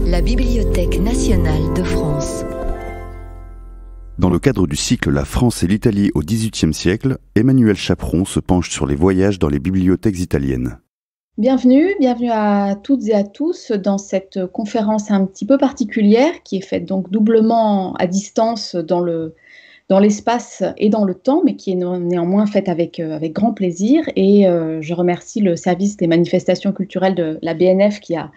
La Bibliothèque nationale de France. Dans le cadre du cycle La France et l'Italie au XVIIIe siècle, Emmanuelle Chaperon se penche sur les voyages dans les bibliothèques italiennes. Bienvenue à toutes et à tous dans cette conférence un petit peu particulière qui est faite donc doublement à distance dans l'espace et dans le temps, mais qui est néanmoins faite avec grand plaisir. Et je remercie le service des manifestations culturelles de la BNF qui a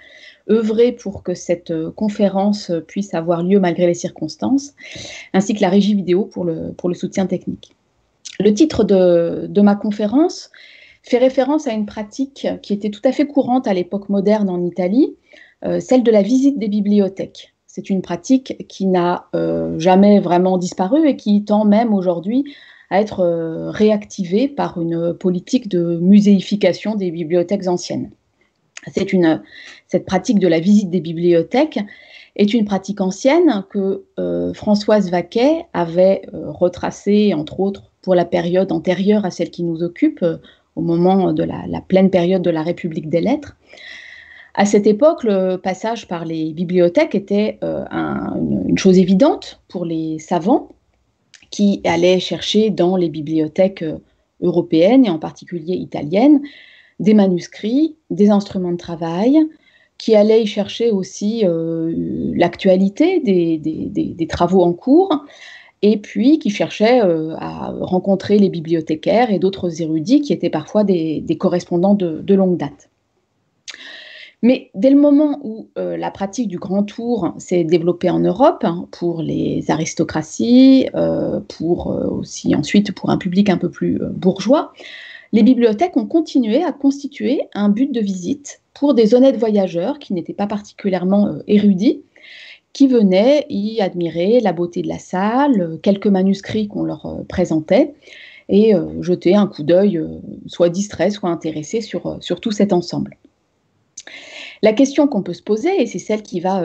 œuvré pour que cette conférence puisse avoir lieu malgré les circonstances, ainsi que la régie vidéo pour le soutien technique. Le titre de ma conférence fait référence à une pratique qui était tout à fait courante à l'époque moderne en Italie, celle de la visite des bibliothèques. C'est une pratique qui n'a jamais vraiment disparu et qui tend même aujourd'hui à être réactivée par une politique de muséification des bibliothèques anciennes. Cette pratique de la visite des bibliothèques est une pratique ancienne que Françoise Vaquet avait retracée, entre autres, pour la période antérieure à celle qui nous occupe, au moment de la pleine période de la République des Lettres. À cette époque, le passage par les bibliothèques était une chose évidente pour les savants qui allaient chercher dans les bibliothèques européennes et en particulier italiennes des manuscrits, des instruments de travail, qui allaient y chercher aussi l'actualité des travaux en cours, et puis qui cherchaient à rencontrer les bibliothécaires et d'autres érudits qui étaient parfois des correspondants de longue date. Mais dès le moment où la pratique du grand tour s'est développée en Europe, pour les aristocraties, aussi ensuite pour un public un peu plus bourgeois, les bibliothèques ont continué à constituer un but de visite pour des honnêtes voyageurs qui n'étaient pas particulièrement érudits, qui venaient y admirer la beauté de la salle, quelques manuscrits qu'on leur présentait, et jeter un coup d'œil, soit distrait, soit intéressé sur tout cet ensemble. La question qu'on peut se poser, et c'est celle qui va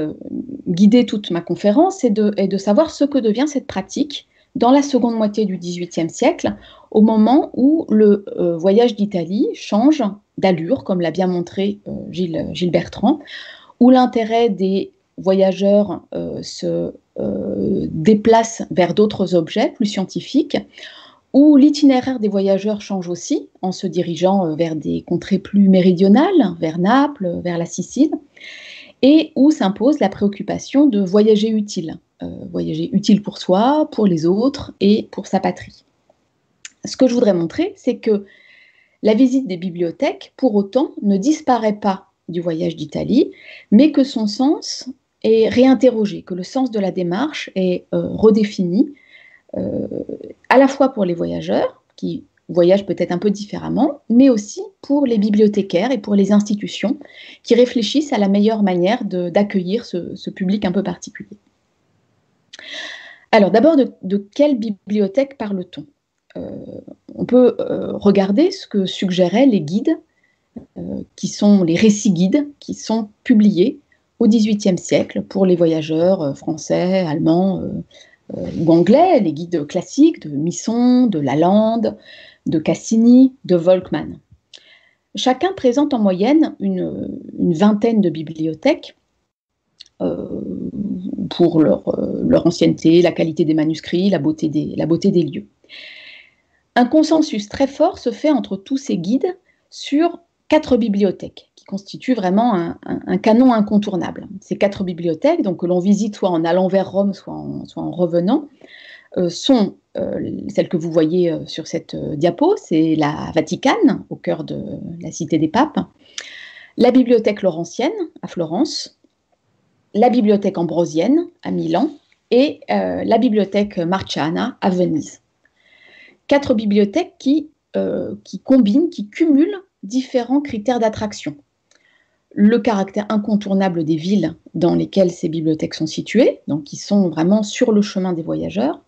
guider toute ma conférence, est de savoir ce que devient cette pratique dans la seconde moitié du XVIIIe siècle, au moment où le voyage d'Italie change d'allure, comme l'a bien montré Gilles Bertrand, où l'intérêt des voyageurs se déplace vers d'autres objets plus scientifiques, où l'itinéraire des voyageurs change aussi en se dirigeant vers des contrées plus méridionales, vers Naples, vers la Sicile, et où s'impose la préoccupation de voyager utile pour soi, pour les autres et pour sa patrie. Ce que je voudrais montrer, c'est que la visite des bibliothèques, pour autant, ne disparaît pas du voyage d'Italie, mais que son sens est réinterrogé, que le sens de la démarche est redéfini, à la fois pour les voyageurs, qui voyagent peut-être un peu différemment, mais aussi pour les bibliothécaires et pour les institutions qui réfléchissent à la meilleure manière d'accueillir ce public un peu particulier. Alors d'abord, de quelle bibliothèque parle-t-on ? On peut regarder ce que suggéraient les guides, qui sont les récits guides, qui sont publiés au XVIIIe siècle pour les voyageurs français, allemands ou anglais, les guides classiques de Misson, de Lalande, de Cassini, de Volkmann. Chacun présente en moyenne une vingtaine de bibliothèques pour leur ancienneté, la qualité des manuscrits, la beauté des lieux. Un consensus très fort se fait entre tous ces guides sur 4 bibliothèques qui constituent vraiment un canon incontournable. Ces 4 bibliothèques, donc, que l'on visite soit en allant vers Rome, soit en revenant, sont celles que vous voyez sur cette diapo, c'est la Vaticane, au cœur de la cité des papes, la bibliothèque laurentienne, à Florence, la bibliothèque ambrosienne, à Milan, et la bibliothèque Marciana, à Venise. 4 bibliothèques qui combinent, qui cumulent différents critères d'attraction. Le caractère incontournable des villes dans lesquelles ces bibliothèques sont situées, donc qui sont vraiment sur le chemin des voyageurs,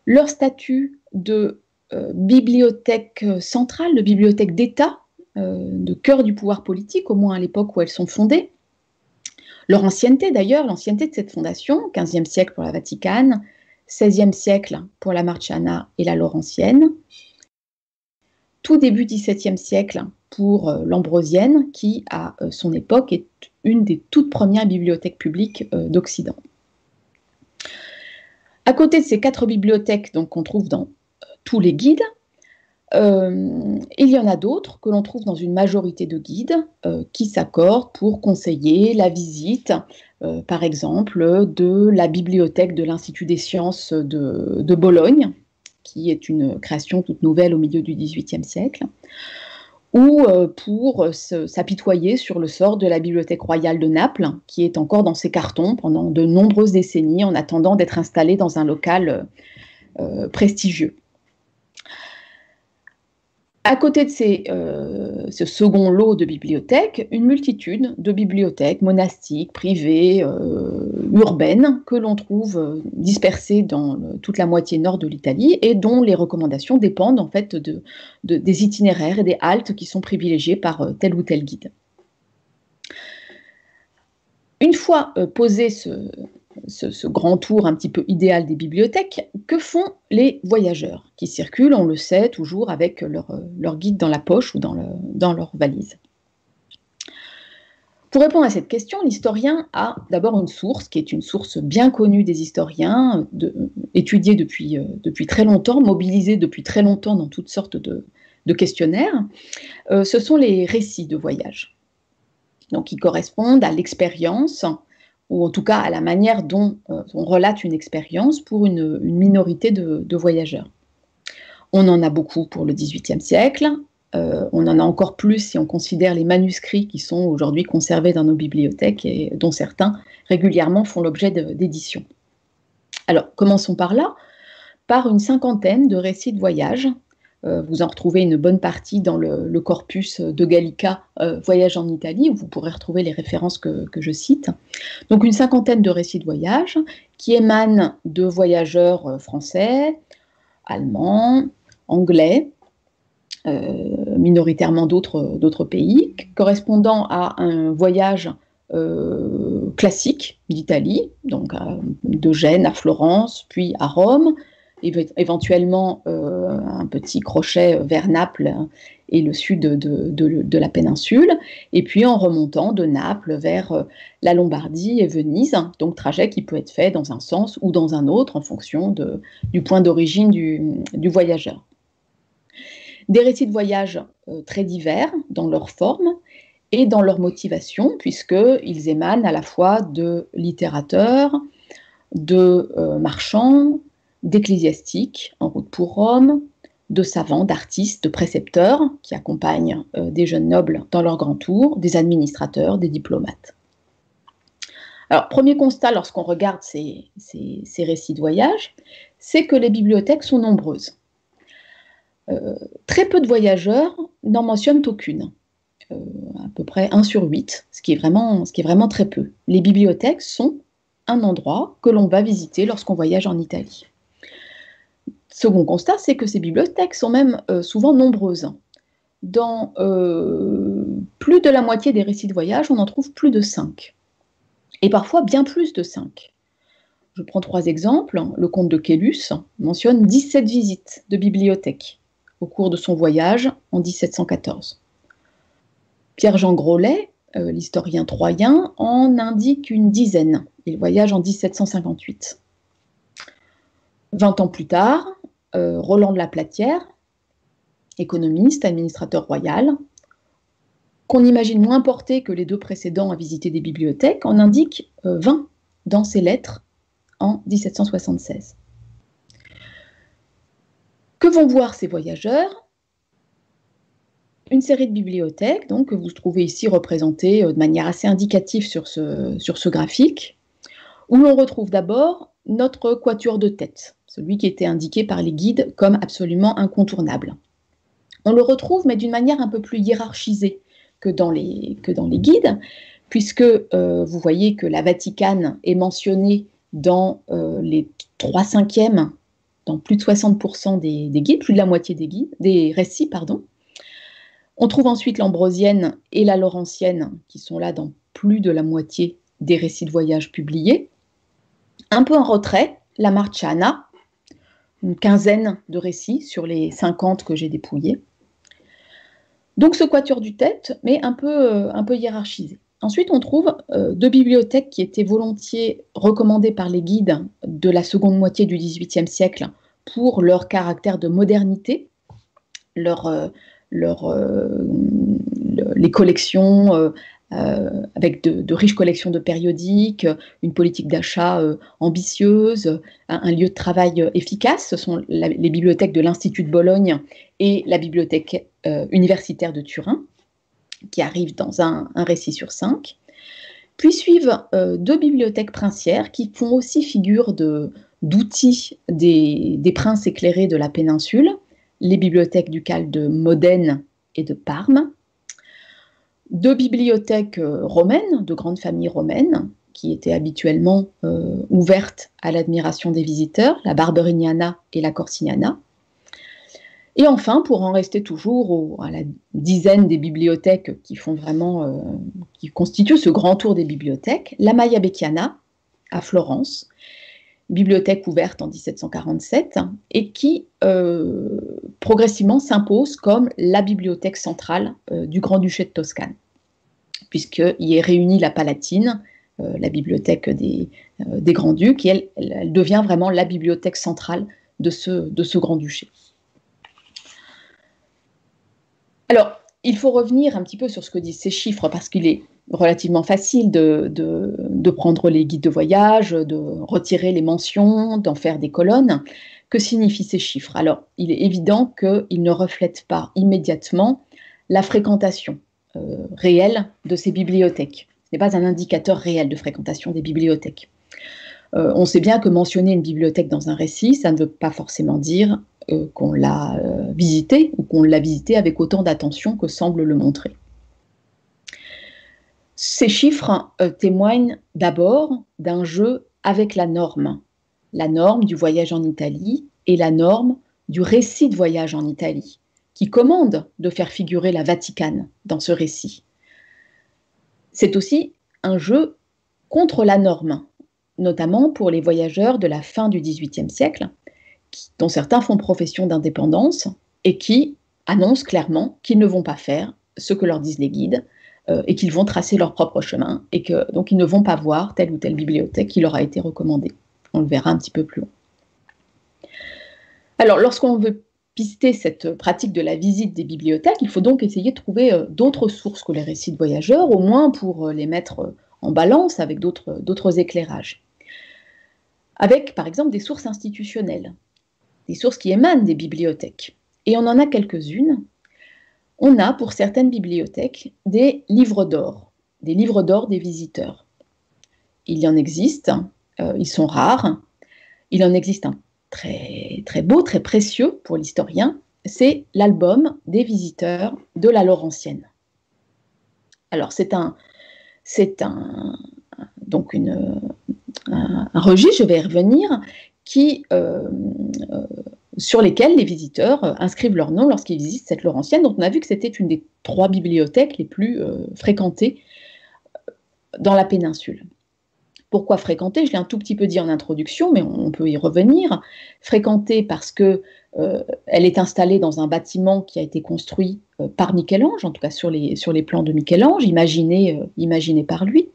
leur statut de bibliothèque centrale, de bibliothèque d'État, de cœur du pouvoir politique, au moins à l'époque où elles sont fondées, leur ancienneté d'ailleurs, l'ancienneté de cette fondation, 15e siècle pour la Vaticane, 16e siècle pour la Marciana et la Laurentienne, tout début XVIIe siècle pour l'Ambrosienne, qui, à son époque, est une des toutes premières bibliothèques publiques d'Occident. À côté de ces 4 bibliothèques qu'on trouve dans tous les guides, il y en a d'autres que l'on trouve dans une majorité de guides qui s'accordent pour conseiller la visite, par exemple, de la bibliothèque de l'Institut des sciences de Bologne, qui est une création toute nouvelle au milieu du XVIIIe siècle, ou pour s'apitoyer sur le sort de la Bibliothèque royale de Naples, qui est encore dans ses cartons pendant de nombreuses décennies en attendant d'être installée dans un local prestigieux. À côté de ce second lot de bibliothèques, une multitude de bibliothèques monastiques, privées, urbaines, que l'on trouve dispersées dans toute la moitié nord de l'Italie et dont les recommandations dépendent en fait des itinéraires et des haltes qui sont privilégiés par tel ou tel guide. Une fois posé ce grand tour un petit peu idéal des bibliothèques, que font les voyageurs qui circulent, on le sait, toujours avec leur guide dans la poche ou dans leur valise? Pour répondre à cette question, l'historien a d'abord une source qui est une source bien connue des historiens, étudiée depuis très longtemps, mobilisée depuis très longtemps dans toutes sortes de questionnaires. Ce sont les récits de voyage, donc qui correspondent à l'expérience, ou en tout cas à la manière dont on relate une expérience pour une minorité de voyageurs. On en a beaucoup pour le XVIIIe siècle, on en a encore plus si on considère les manuscrits qui sont aujourd'hui conservés dans nos bibliothèques et dont certains régulièrement font l'objet d'éditions. Alors, commençons par là, par une cinquantaine de récits de voyage. Vous en retrouvez une bonne partie dans le corpus de Gallica, Voyage en Italie, où vous pourrez retrouver les références que je cite. Donc une cinquantaine de récits de voyage qui émanent de voyageurs français, allemands, anglais, minoritairement d'autres pays, correspondant à un voyage classique d'Italie, donc de Gênes à Florence, puis à Rome, éventuellement un petit crochet vers Naples et le sud de la péninsule, et puis en remontant de Naples vers la Lombardie et Venise, donc trajet qui peut être fait dans un sens ou dans un autre en fonction du point d'origine du voyageur. Des récits de voyage très divers dans leur forme et dans leur motivation, puisqu'ils émanent à la fois de littérateurs, de marchands, d'ecclésiastiques en route pour Rome, de savants, d'artistes, de précepteurs qui accompagnent des jeunes nobles dans leur grand tour, des administrateurs, des diplomates. Alors, premier constat lorsqu'on regarde ces récits de voyage, c'est que les bibliothèques sont nombreuses. Très peu de voyageurs n'en mentionnent aucune, à peu près 1 sur 8, ce qui est vraiment très peu. Les bibliothèques sont un endroit que l'on va visiter lorsqu'on voyage en Italie. Second constat, c'est que ces bibliothèques sont même souvent nombreuses. Dans plus de la moitié des récits de voyage, on en trouve plus de 5. Et parfois bien plus de 5. Je prends 3 exemples. Le comte de Caylus mentionne 17 visites de bibliothèques au cours de son voyage en 1714. Pierre-Jean Grollet, l'historien troyen, en indique une dizaine. Il voyage en 1758. 20 ans plus tard, Roland de la Platière, économiste, administrateur royal, qu'on imagine moins porté que les 2 précédents à visiter des bibliothèques, en indique 20 dans ses lettres en 1776. Que vont voir ces voyageurs? Une série de bibliothèques, donc, que vous trouvez ici représentées de manière assez indicative sur ce graphique, où l'on retrouve d'abord notre quatuor de tête, celui qui était indiqué par les guides comme absolument incontournable. On le retrouve, mais d'une manière un peu plus hiérarchisée que dans les guides, puisque vous voyez que la Vaticane est mentionnée dans les 3/5, dans plus de 60% des guides, plus de la moitié des récits, pardon. On trouve ensuite l'Ambrosienne et la Laurentienne, qui sont là dans plus de la moitié des récits de voyage publiés. Un peu en retrait, la Marciana, une quinzaine de récits sur les 50 que j'ai dépouillés. Donc ce quatuor du tête, mais un peu hiérarchisé. Ensuite, on trouve deux bibliothèques qui étaient volontiers recommandées par les guides de la seconde moitié du XVIIIe siècle pour leur caractère de modernité, les collections avec de riches collections de périodiques, une politique d'achat ambitieuse, un lieu de travail efficace. Ce sont les bibliothèques de l'Institut de Bologne et la bibliothèque universitaire de Turin, qui arrivent dans un récit sur 5. Puis suivent deux bibliothèques princières qui font aussi figure d'outils des princes éclairés de la péninsule, les bibliothèques ducales de Modène et de Parme, deux bibliothèques romaines, de grandes familles romaines, qui étaient habituellement ouvertes à l'admiration des visiteurs, la Barberignana et la Corsignana. Et enfin, pour en rester toujours à la dizaine des bibliothèques qui font vraiment, qui constituent ce grand tour des bibliothèques, la Maia Becchiana à Florence, bibliothèque ouverte en 1747 et qui progressivement s'impose comme la bibliothèque centrale du Grand-Duché de Toscane, puisqu'il y est réunie la Palatine, la bibliothèque des Grands-Ducs, et elle devient vraiment la bibliothèque centrale de ce Grand-Duché. Alors, il faut revenir un petit peu sur ce que disent ces chiffres, parce qu'il est relativement facile de prendre les guides de voyage, de retirer les mentions, d'en faire des colonnes. Que signifient ces chiffres? Alors, il est évident qu'ils ne reflètent pas immédiatement la fréquentation réelle de ces bibliothèques. Ce n'est pas un indicateur réel de fréquentation des bibliothèques. On sait bien que mentionner une bibliothèque dans un récit, ça ne veut pas forcément dire qu'on l'a visitée ou qu'on l'a visitée avec autant d'attention que semble le montrer. Ces chiffres témoignent d'abord d'un jeu avec la norme du voyage en Italie et la norme du récit de voyage en Italie, qui commande de faire figurer la Vaticane dans ce récit. C'est aussi un jeu contre la norme, notamment pour les voyageurs de la fin du XVIIIe siècle, dont certains font profession d'indépendance et qui annoncent clairement qu'ils ne vont pas faire ce que leur disent les guides et qu'ils vont tracer leur propre chemin et que donc ils ne vont pas voir telle ou telle bibliothèque qui leur a été recommandée. On le verra un petit peu plus loin. Alors, lorsqu'on veut pister cette pratique de la visite des bibliothèques, il faut donc essayer de trouver d'autres sources que les récits de voyageurs, au moins pour les mettre en balance avec d'autres éclairages. Avec, par exemple, des sources institutionnelles, des sources qui émanent des bibliothèques. Et on en a quelques-unes. On a, pour certaines bibliothèques, des livres d'or des visiteurs. Il y en existe, ils sont rares. Il en existe un très, très beau, très précieux pour l'historien, c'est l'album des visiteurs de la Laurentienne. Alors, c'est un registre, je vais y revenir, sur lesquels les visiteurs inscrivent leur nom lorsqu'ils visitent cette Laurentienne. Donc on a vu que c'était une des 3 bibliothèques les plus fréquentées dans la péninsule. Pourquoi fréquentée? Je l'ai un tout petit peu dit en introduction, mais on peut y revenir. Fréquentée parce qu'elle est installée dans un bâtiment qui a été construit par Michel-Ange, en tout cas sur les plans de Michel-Ange, imaginé par lui.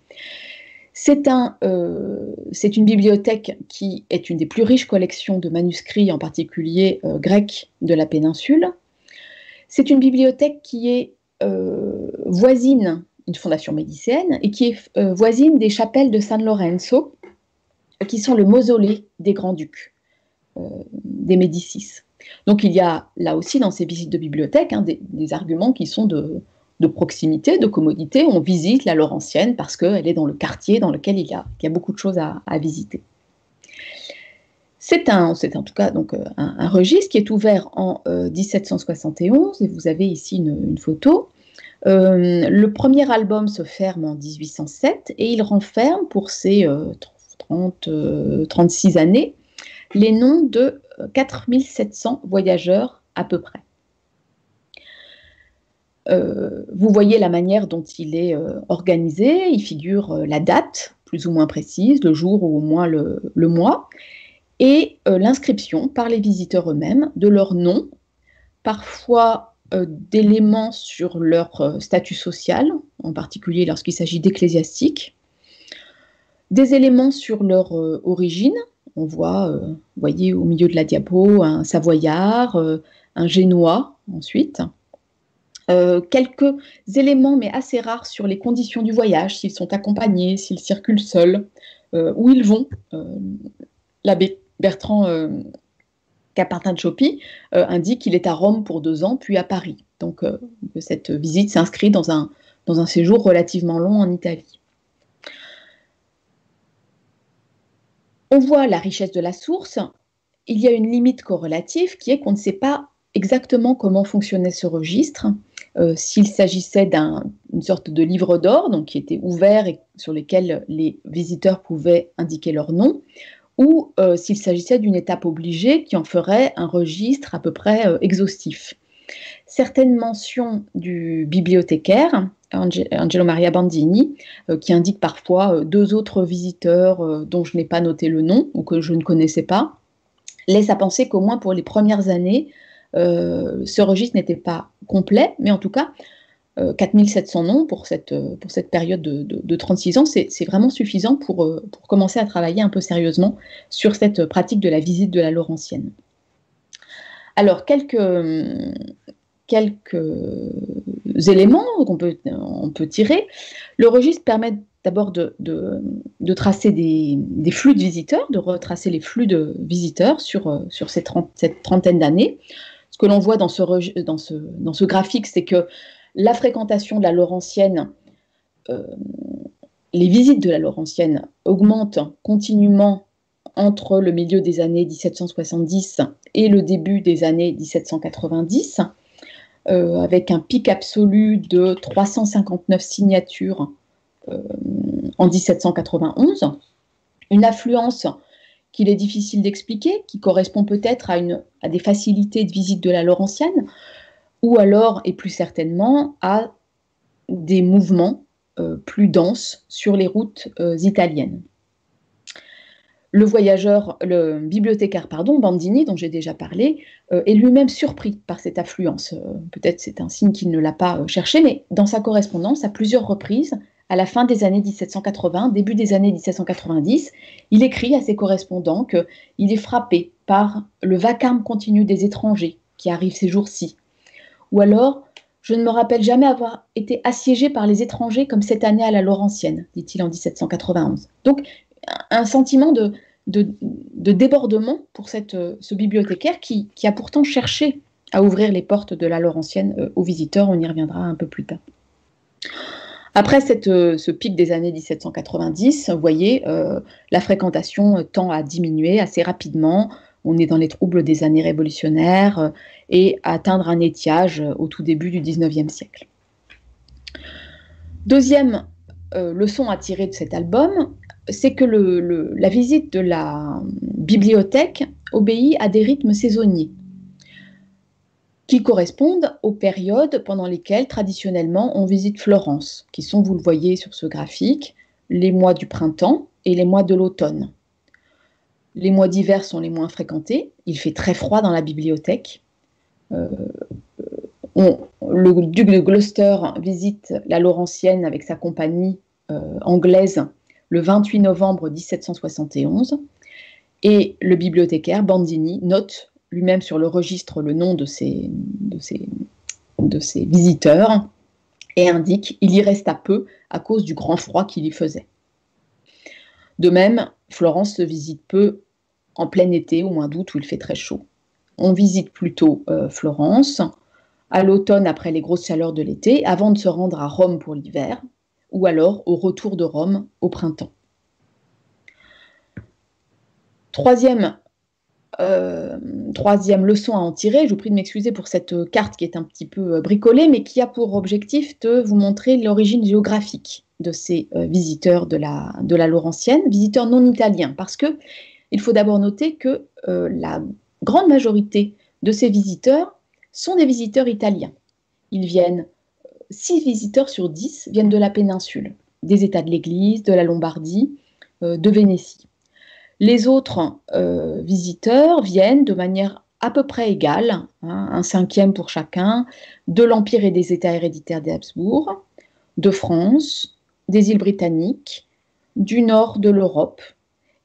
C'est une bibliothèque qui est une des plus riches collections de manuscrits, en particulier grecs, de la péninsule. C'est une bibliothèque qui est voisine, une fondation médicéenne, et qui est voisine des chapelles de San Lorenzo, qui sont le mausolée des grands-ducs, des Médicis. Donc il y a là aussi dans ces visites de bibliothèque des arguments qui sont de proximité, de commodité. On visite la Laurentienne parce qu'elle est dans le quartier dans lequel il y a beaucoup de choses à visiter. C'est en tout cas donc, un registre qui est ouvert en 1771, et vous avez ici une photo. Le premier album se ferme en 1807 et il renferme pour ses 36 années les noms de 4700 voyageurs à peu près. Vous voyez la manière dont il est organisé. Il figure la date, plus ou moins précise, le jour ou au moins le mois, et l'inscription par les visiteurs eux-mêmes de leur nom, parfois d'éléments sur leur statut social, en particulier lorsqu'il s'agit d'ecclésiastiques, des éléments sur leur origine. On voit, vous voyez au milieu de la diapo, un Savoyard, un Génois ensuite. Quelques éléments, mais assez rares, sur les conditions du voyage, s'ils sont accompagnés, s'ils circulent seuls, où ils vont. L'abbé Bertrand Capartin-Chopi indique qu'il est à Rome pour 2 ans, puis à Paris. Donc cette visite s'inscrit dans un séjour relativement long en Italie. On voit la richesse de la source. Il y a une limite corrélative qui est qu'on ne sait pas exactement comment fonctionnait ce registre, s'il s'agissait d'une sorte de livre d'or, donc qui était ouvert et sur lequel les visiteurs pouvaient indiquer leur nom, ou s'il s'agissait d'une étape obligée qui en ferait un registre à peu près exhaustif. Certaines mentions du bibliothécaire, Angelo Maria Bandini, qui indique parfois 2 autres visiteurs dont je n'ai pas noté le nom ou que je ne connaissais pas, laissent à penser qu'au moins pour les premières années, ce registre n'était pas complet, mais en tout cas, 4700 noms pour cette période de 36 ans, c'est vraiment suffisant pour commencer à travailler un peu sérieusement sur cette pratique de la visite de la Laurentienne. Alors, quelques éléments qu'on peut tirer. Le registre permet d'abord de tracer des flux de visiteurs, de retracer les flux de visiteurs sur cette trentaine d'années. Ce que l'on voit dans ce graphique, c'est que la fréquentation de la Laurentienne, les visites de la Laurentienne augmentent continuellement entre le milieu des années 1770 et le début des années 1790, avec un pic absolu de 359 signatures en 1791, une affluence qu'il est difficile d'expliquer, qui correspond peut-être à des facilités de visite de la Laurentienne, ou alors, et plus certainement, à des mouvements plus denses sur les routes italiennes. Le bibliothécaire, Bandini, dont j'ai déjà parlé, est lui-même surpris par cette affluence. Peut-être c'est un signe qu'il ne l'a pas cherché, mais dans sa correspondance, à plusieurs reprises, à la fin des années 1780, début des années 1790, il écrit à ses correspondants qu'il est frappé par le vacarme continu des étrangers qui arrivent ces jours-ci. Ou alors, je ne me rappelle jamais avoir été assiégé par les étrangers comme cette année à la Laurentienne, dit-il en 1791. Donc, un sentiment de débordement pour ce bibliothécaire qui a pourtant cherché à ouvrir les portes de la Laurentienne aux visiteurs. On y reviendra un peu plus tard. Après ce pic des années 1790, vous voyez, la fréquentation tend à diminuer assez rapidement. On est dans les troubles des années révolutionnaires et à atteindre un étiage au tout début du XIXe siècle. Deuxième leçon à tirer de cet album, c'est que la visite de la bibliothèque obéit à des rythmes saisonniers qui correspondent aux périodes pendant lesquelles traditionnellement on visite Florence, qui sont, vous le voyez sur ce graphique, les mois du printemps et les mois de l'automne. Les mois d'hiver sont les moins fréquentés, il fait très froid dans la bibliothèque. Le duc de Gloucester visite la Laurentienne avec sa compagnie anglaise le 28 novembre 1771, et le bibliothécaire Bandini note lui-même sur le registre le nom de ses visiteurs et indique qu'il y resta peu à cause du grand froid qu'il y faisait. De même, Florence se visite peu en plein été, au mois d'août où il fait très chaud. On visite plutôt Florence à l'automne après les grosses chaleurs de l'été, avant de se rendre à Rome pour l'hiver, ou alors au retour de Rome au printemps. Troisième leçon à en tirer, je vous prie de m'excuser pour cette carte qui est un petit peu bricolée, mais qui a pour objectif de vous montrer l'origine géographique de ces visiteurs de la Laurentienne, visiteurs non italiens, parce que il faut d'abord noter que la grande majorité de ces visiteurs sont des visiteurs italiens. 6 visiteurs sur 10 viennent de la péninsule, des États de l'Église, de la Lombardie, de Vénétie. Les autres visiteurs viennent de manière à peu près égales, hein, un cinquième pour chacun, de l'Empire et des États héréditaires des Habsbourg, de France, des îles britanniques, du nord de l'Europe,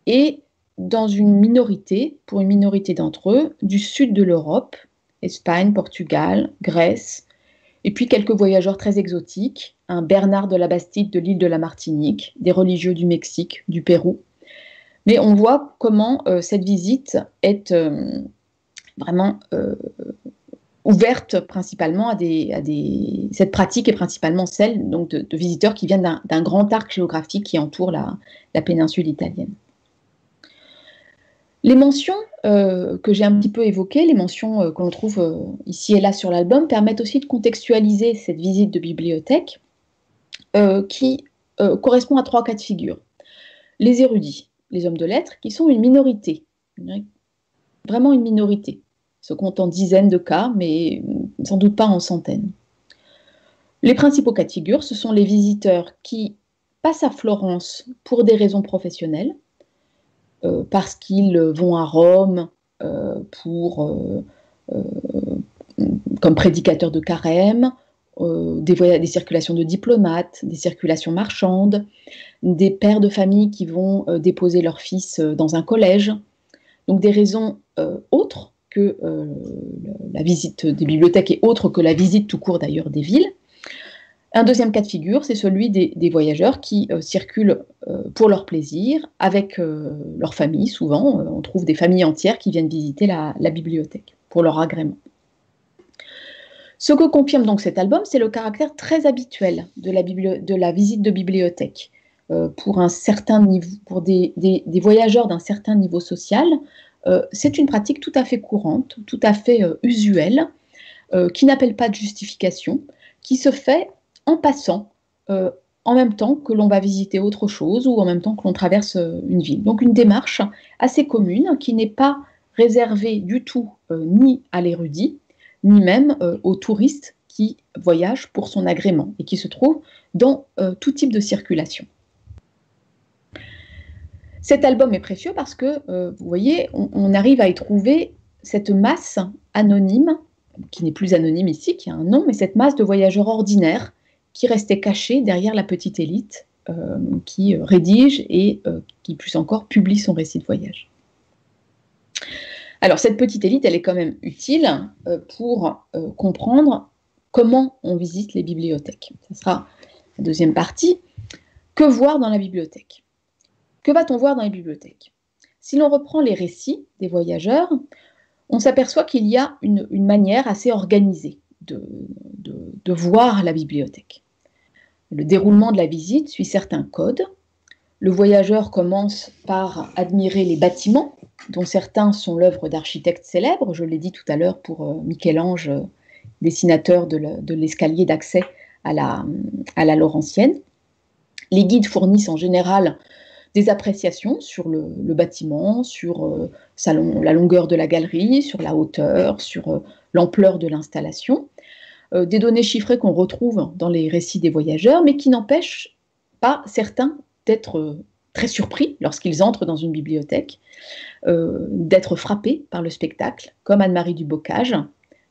et dans une minorité, pour une minorité d'entre eux, du sud de l'Europe, Espagne, Portugal, Grèce, et puis quelques voyageurs très exotiques, un Bernard de la Bastide de l'île de la Martinique, des religieux du Mexique, du Pérou. Mais on voit comment cette visite est vraiment ouverte principalement cette pratique est principalement celle donc, de visiteurs qui viennent d'un grand arc géographique qui entoure la péninsule italienne. Les mentions que j'ai un petit peu évoquées, les mentions que l'on trouve ici et là sur l'album, permettent aussi de contextualiser cette visite de bibliothèque qui correspond à 3 cas de figure. Les érudits, les hommes de lettres, qui sont une minorité, vraiment une minorité, se compte en dizaines de cas, mais sans doute pas en centaines. Les principaux cas de figure, ce sont les visiteurs qui passent à Florence pour des raisons professionnelles, parce qu'ils vont à Rome comme prédicateurs de carême, des circulations de diplomates, des circulations marchandes, des pères de famille qui vont déposer leurs fils dans un collège. Donc des raisons autres que la visite des bibliothèques et autres que la visite tout court d'ailleurs des villes. Un deuxième cas de figure, c'est celui des voyageurs qui circulent pour leur plaisir, avec leur famille, souvent. On trouve des familles entières qui viennent visiter la bibliothèque pour leur agrément. Ce que confirme donc cet album, c'est le caractère très habituel de la visite de bibliothèque. Pour un certain niveau, pour des voyageurs d'un certain niveau social, c'est une pratique tout à fait courante, tout à fait usuelle, qui n'appelle pas de justification, qui se fait en passant, en même temps que l'on va visiter autre chose ou en même temps que l'on traverse une ville. Donc une démarche assez commune qui n'est pas réservée du tout ni à l'érudit, ni même aux touristes qui voyagent pour son agrément et qui se trouvent dans tout type de circulation. Cet album est précieux parce que, vous voyez, on arrive à y trouver cette masse anonyme, qui n'est plus anonyme ici, qui a un nom, mais cette masse de voyageurs ordinaires qui restaient cachés derrière la petite élite qui rédige et qui, plus encore, publie son récit de voyage. Alors, cette petite élite, elle est quand même utile pour comprendre comment on visite les bibliothèques. Ce sera la deuxième partie. Que voir dans la bibliothèque ? Que va-t-on voir dans les bibliothèques ? Si l'on reprend les récits des voyageurs, on s'aperçoit qu'il y a une manière assez organisée de voir la bibliothèque. Le déroulement de la visite suit certains codes. Le voyageur commence par admirer les bâtiments, dont certains sont l'œuvre d'architectes célèbres. Je l'ai dit tout à l'heure pour Michel-Ange, dessinateur de l'escalier d'accès à la Laurentienne. Les guides fournissent en général des appréciations sur le bâtiment, sur la longueur de la galerie, sur la hauteur, sur l'ampleur de l'installation. Des données chiffrées qu'on retrouve dans les récits des voyageurs, mais qui n'empêchent pas certains d'être très surpris lorsqu'ils entrent dans une bibliothèque, d'être frappés par le spectacle, comme Anne-Marie du Bocage,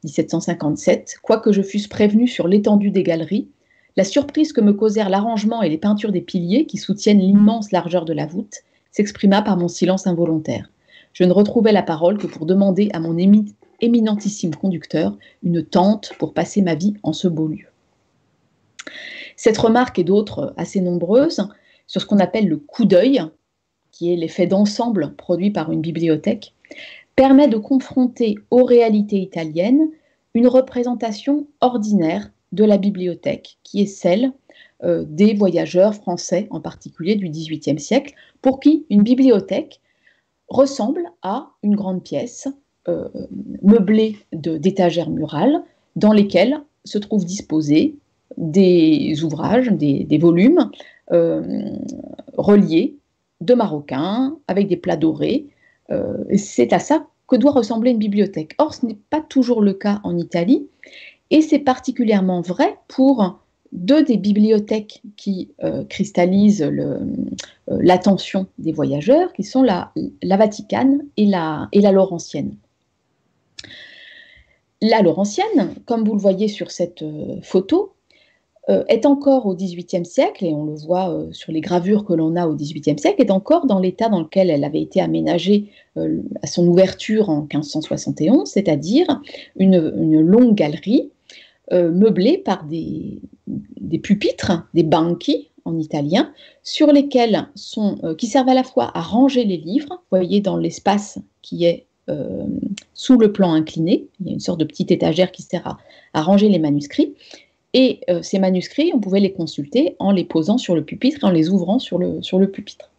1757. Quoique je fusse prévenue sur l'étendue des galeries, la surprise que me causèrent l'arrangement et les peintures des piliers qui soutiennent l'immense largeur de la voûte s'exprima par mon silence involontaire. Je ne retrouvais la parole que pour demander à mon éminentissime conducteur une tente pour passer ma vie en ce beau lieu. Cette remarque et d'autres assez nombreuses sur ce qu'on appelle le coup d'œil, qui est l'effet d'ensemble produit par une bibliothèque, permet de confronter aux réalités italiennes une représentation ordinaire de la bibliothèque, qui est celle des voyageurs français, en particulier du XVIIIe siècle, pour qui une bibliothèque ressemble à une grande pièce meublée d'étagères murales, dans lesquelles se trouvent disposés des ouvrages, des volumes reliés de maroquin, avec des plats dorés. C'est à ça que doit ressembler une bibliothèque. Or, ce n'est pas toujours le cas en Italie, et c'est particulièrement vrai pour deux des bibliothèques qui cristallisent l'attention des voyageurs, qui sont la Vaticane et la Laurentienne. La Laurentienne, comme vous le voyez sur cette photo, est encore au XVIIIe siècle, et on le voit sur les gravures que l'on a au XVIIIe siècle, est encore dans l'état dans lequel elle avait été aménagée à son ouverture en 1571, c'est-à-dire une longue galerie meublée par des pupitres, des banchi en italien, sur lesquels qui servent à la fois à ranger les livres, vous voyez dans l'espace qui est sous le plan incliné, il y a une sorte de petite étagère qui sert à ranger les manuscrits, et ces manuscrits, on pouvait les consulter en les posant sur le pupitre et en les ouvrant sur le pupitre.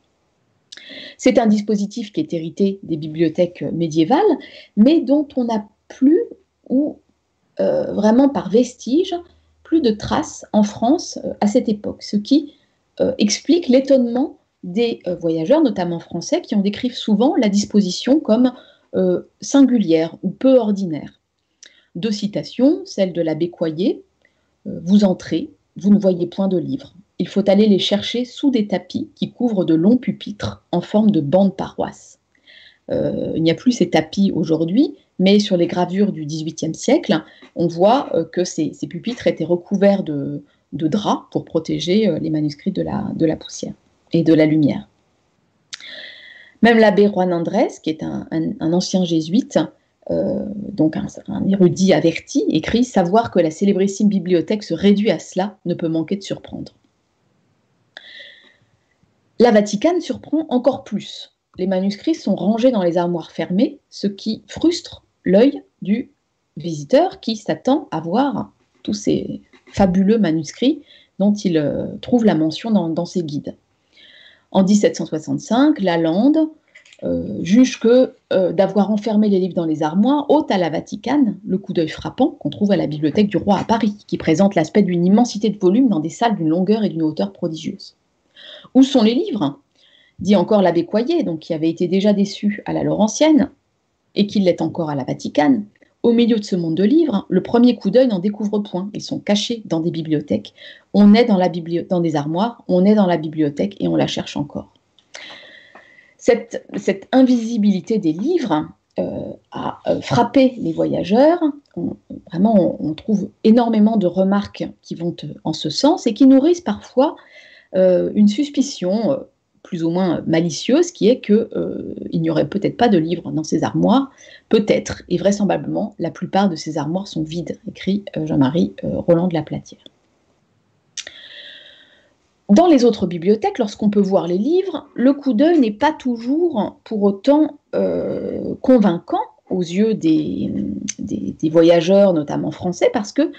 C'est un dispositif qui est hérité des bibliothèques médiévales, mais dont on n'a plus, ou vraiment par vestige, plus de traces en France à cette époque, ce qui explique l'étonnement des voyageurs, notamment français, qui en décrivent souvent la disposition comme singulière ou peu ordinaire. Deux citations, celle de l'abbé Coyer: vous entrez, vous ne voyez point de livres. Il faut aller les chercher sous des tapis qui couvrent de longs pupitres en forme de bancs de paroisse. Il n'y a plus ces tapis aujourd'hui, mais sur les gravures du XVIIIe siècle, on voit que ces pupitres étaient recouverts de draps pour protéger les manuscrits de la poussière et de la lumière. Même l'abbé Juan Andrés, qui est un ancien jésuite, donc un érudit averti, écrit « Savoir que la célébrissime bibliothèque se réduit à cela ne peut manquer de surprendre ». La Vaticane surprend encore plus. Les manuscrits sont rangés dans les armoires fermées, ce qui frustre l'œil du visiteur qui s'attend à voir tous ces fabuleux manuscrits dont il trouve la mention dans ses guides. En 1765, Lalande juge que d'avoir enfermé les livres dans les armoires ôte à la Vaticane le coup d'œil frappant qu'on trouve à la bibliothèque du roi à Paris, qui présente l'aspect d'une immensité de volumes dans des salles d'une longueur et d'une hauteur prodigieuses. Où sont les livres ? Dit encore l'abbé Coyer, donc qui avait été déjà déçu à la Laurentienne, et qui l'est encore à la Vaticane. Au milieu de ce monde de livres, le premier coup d'œil n'en découvre point. Ils sont cachés dans des bibliothèques. On est dans des armoires, on est dans la bibliothèque et on la cherche encore. Cette invisibilité des livres a frappé les voyageurs. On trouve énormément de remarques qui vont en ce sens et qui nourrissent parfois une suspicion plus ou moins malicieuse, qui est qu'il n'y aurait peut-être pas de livres dans ces armoires, peut-être, et vraisemblablement, la plupart de ces armoires sont vides, écrit Jean-Marie Roland de la Platière. Dans les autres bibliothèques, lorsqu'on peut voir les livres, le coup d'œil n'est pas toujours pour autant convaincant aux yeux des voyageurs, notamment français, parce que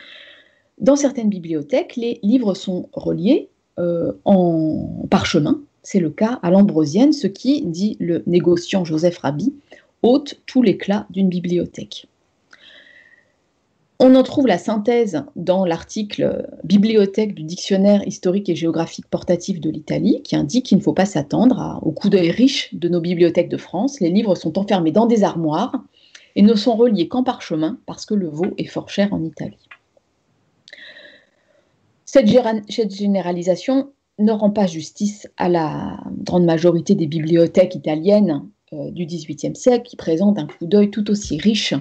dans certaines bibliothèques, les livres sont reliés en parchemin. C'est le cas à l'Ambrosienne, ce qui, dit le négociant Joseph Raby, ôte tout l'éclat d'une bibliothèque. On en trouve la synthèse dans l'article « Bibliothèque du dictionnaire historique et géographique portatif de l'Italie » qui indique qu'il ne faut pas s'attendre au coup d'œil riche de nos bibliothèques de France. Les livres sont enfermés dans des armoires et ne sont reliés qu'en parchemin parce que le veau est fort cher en Italie. Cette généralisation ne rend pas justice à la grande majorité des bibliothèques italiennes du XVIIIe siècle qui présentent un coup d'œil tout aussi riche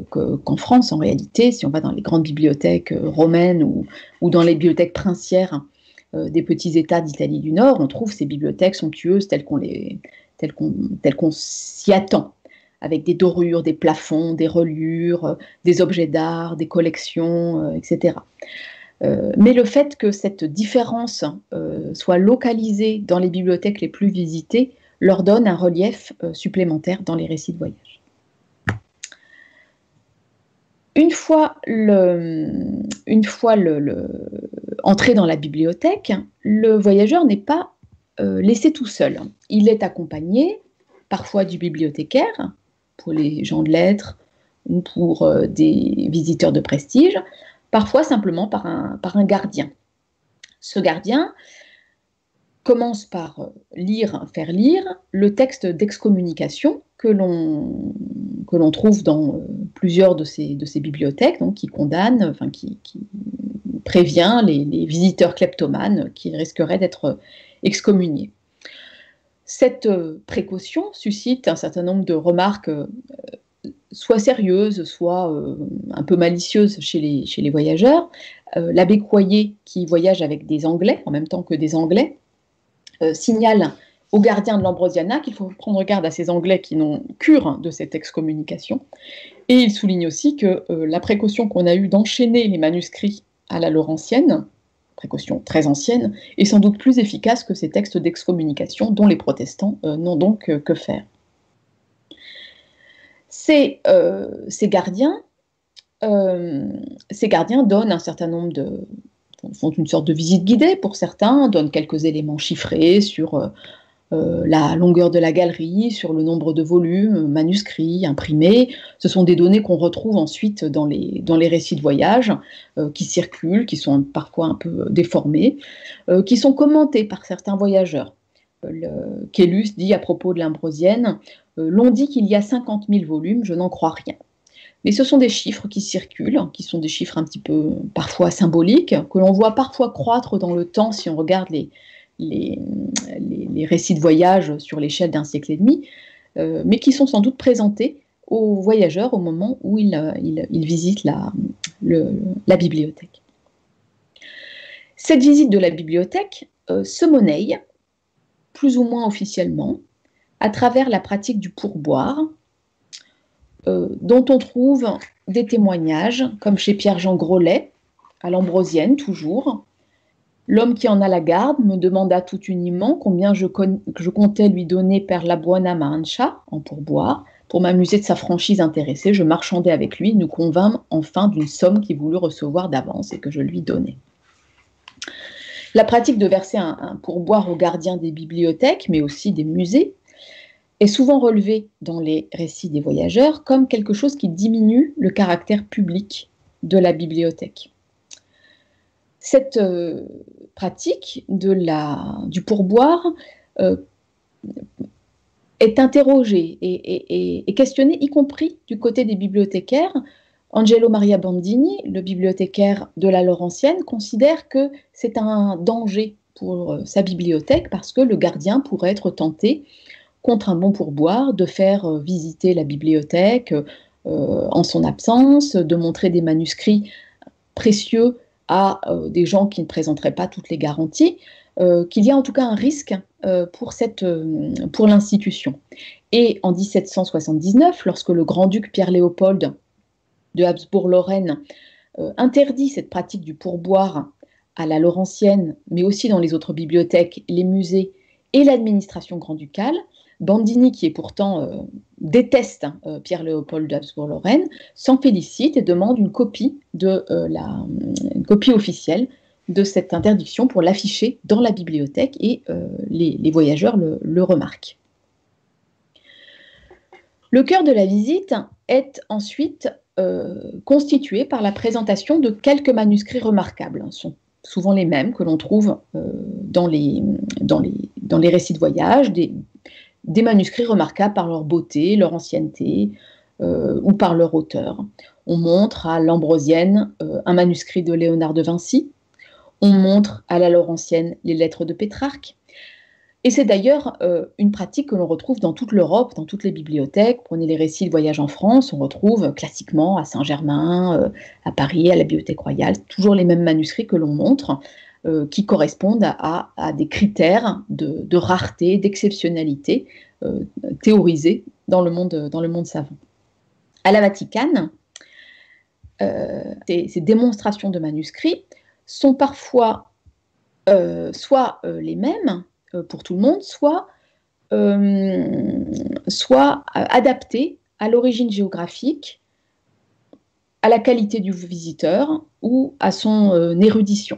qu'en France en réalité. Si on va dans les grandes bibliothèques romaines ou dans les bibliothèques princières des petits États d'Italie du Nord, on trouve ces bibliothèques somptueuses telles qu'on s'y attend, avec des dorures, des plafonds, des reliures, des objets d'art, des collections, etc. Mais le fait que cette différence soit localisée dans les bibliothèques les plus visitées leur donne un relief supplémentaire dans les récits de voyage. Une fois entré dans la bibliothèque, le voyageur n'est pas laissé tout seul. Il est accompagné parfois du bibliothécaire, pour les gens de lettres ou pour des visiteurs de prestige, parfois simplement par un gardien. Ce gardien commence par faire lire le texte d'excommunication que l'on trouve dans plusieurs de ces bibliothèques, donc qui condamne, qui prévient les visiteurs kleptomanes qui risqueraient d'être excommuniés. Cette précaution suscite un certain nombre de remarques soit sérieuse, soit un peu malicieuse chez les voyageurs. L'abbé Coyer, qui voyage avec des Anglais, en même temps que des Anglais, signale aux gardiens de l'Ambrosiana qu'il faut prendre garde à ces Anglais qui n'ont cure de cette excommunication. Et il souligne aussi que la précaution qu'on a eue d'enchaîner les manuscrits à la Laurentienne, précaution très ancienne, est sans doute plus efficace que ces textes d'excommunication dont les protestants n'ont donc que faire. Ces gardiens donnent un certain nombre font une sorte de visite guidée pour certains, donnent quelques éléments chiffrés sur la longueur de la galerie, sur le nombre de volumes, manuscrits, imprimés. Ce sont des données qu'on retrouve ensuite dans les récits de voyage qui circulent, qui sont parfois un peu déformés, qui sont commentés par certains voyageurs. Caylus dit à propos de l'Ambrosienne, l'on dit qu'il y a 50 000 volumes, je n'en crois rien. Mais ce sont des chiffres qui circulent, qui sont des chiffres un petit peu parfois symboliques, que l'on voit parfois croître dans le temps si on regarde les récits de voyage sur l'échelle d'un siècle et demi, mais qui sont sans doute présentés aux voyageurs au moment où ils visitent la bibliothèque. Cette visite de la bibliothèque se monnaie, plus ou moins officiellement, à travers la pratique du pourboire, dont on trouve des témoignages, comme chez Pierre-Jean Grolet, à l'Ambrosienne toujours. L'homme qui en a la garde me demanda tout uniment combien je comptais lui donner per la buona mancia, en pourboire. Pour m'amuser de sa franchise intéressée, je marchandais avec lui, nous convînmes enfin d'une somme qu'il voulut recevoir d'avance et que je lui donnais. La pratique de verser un pourboire aux gardiens des bibliothèques, mais aussi des musées, est souvent relevée dans les récits des voyageurs comme quelque chose qui diminue le caractère public de la bibliothèque. Cette pratique du pourboire est interrogée et questionnée, y compris du côté des bibliothécaires. Angelo Maria Bandini, le bibliothécaire de la Laurentienne, considère que c'est un danger pour sa bibliothèque parce que le gardien pourrait être tenté, contre un bon pourboire, de faire visiter la bibliothèque en son absence, de montrer des manuscrits précieux à des gens qui ne présenteraient pas toutes les garanties, qu'il y a en tout cas un risque pour l'institution. Et en 1779, lorsque le grand-duc Pierre-Léopold de Habsbourg-Lorraine interdit cette pratique du pourboire à la Laurentienne, mais aussi dans les autres bibliothèques, les musées et l'administration grand-ducale, Bandini, qui est pourtant déteste Pierre-Léopold d'Habsbourg-Lorraine, s'en félicite et demande une copie officielle de cette interdiction pour l'afficher dans la bibliothèque et les voyageurs le remarquent. Le cœur de la visite est ensuite constitué par la présentation de quelques manuscrits remarquables. Ce sont souvent les mêmes que l'on trouve dans les récits de voyage, des manuscrits remarquables par leur beauté, leur ancienneté ou par leur auteur. On montre à l'Ambrosienne un manuscrit de Léonard de Vinci, on montre à la Laurentienne les lettres de Pétrarque, et c'est d'ailleurs une pratique que l'on retrouve dans toute l'Europe, dans toutes les bibliothèques. Prenez les récits de voyage en France, on retrouve classiquement à Saint-Germain, à Paris, à la Bibliothèque royale, toujours les mêmes manuscrits que l'on montre, qui correspondent à des critères de rareté, d'exceptionnalité théorisés dans le monde savant. À la Vaticane, ces démonstrations de manuscrits sont parfois soit les mêmes pour tout le monde, soit adaptées à l'origine géographique, à la qualité du visiteur ou à son érudition.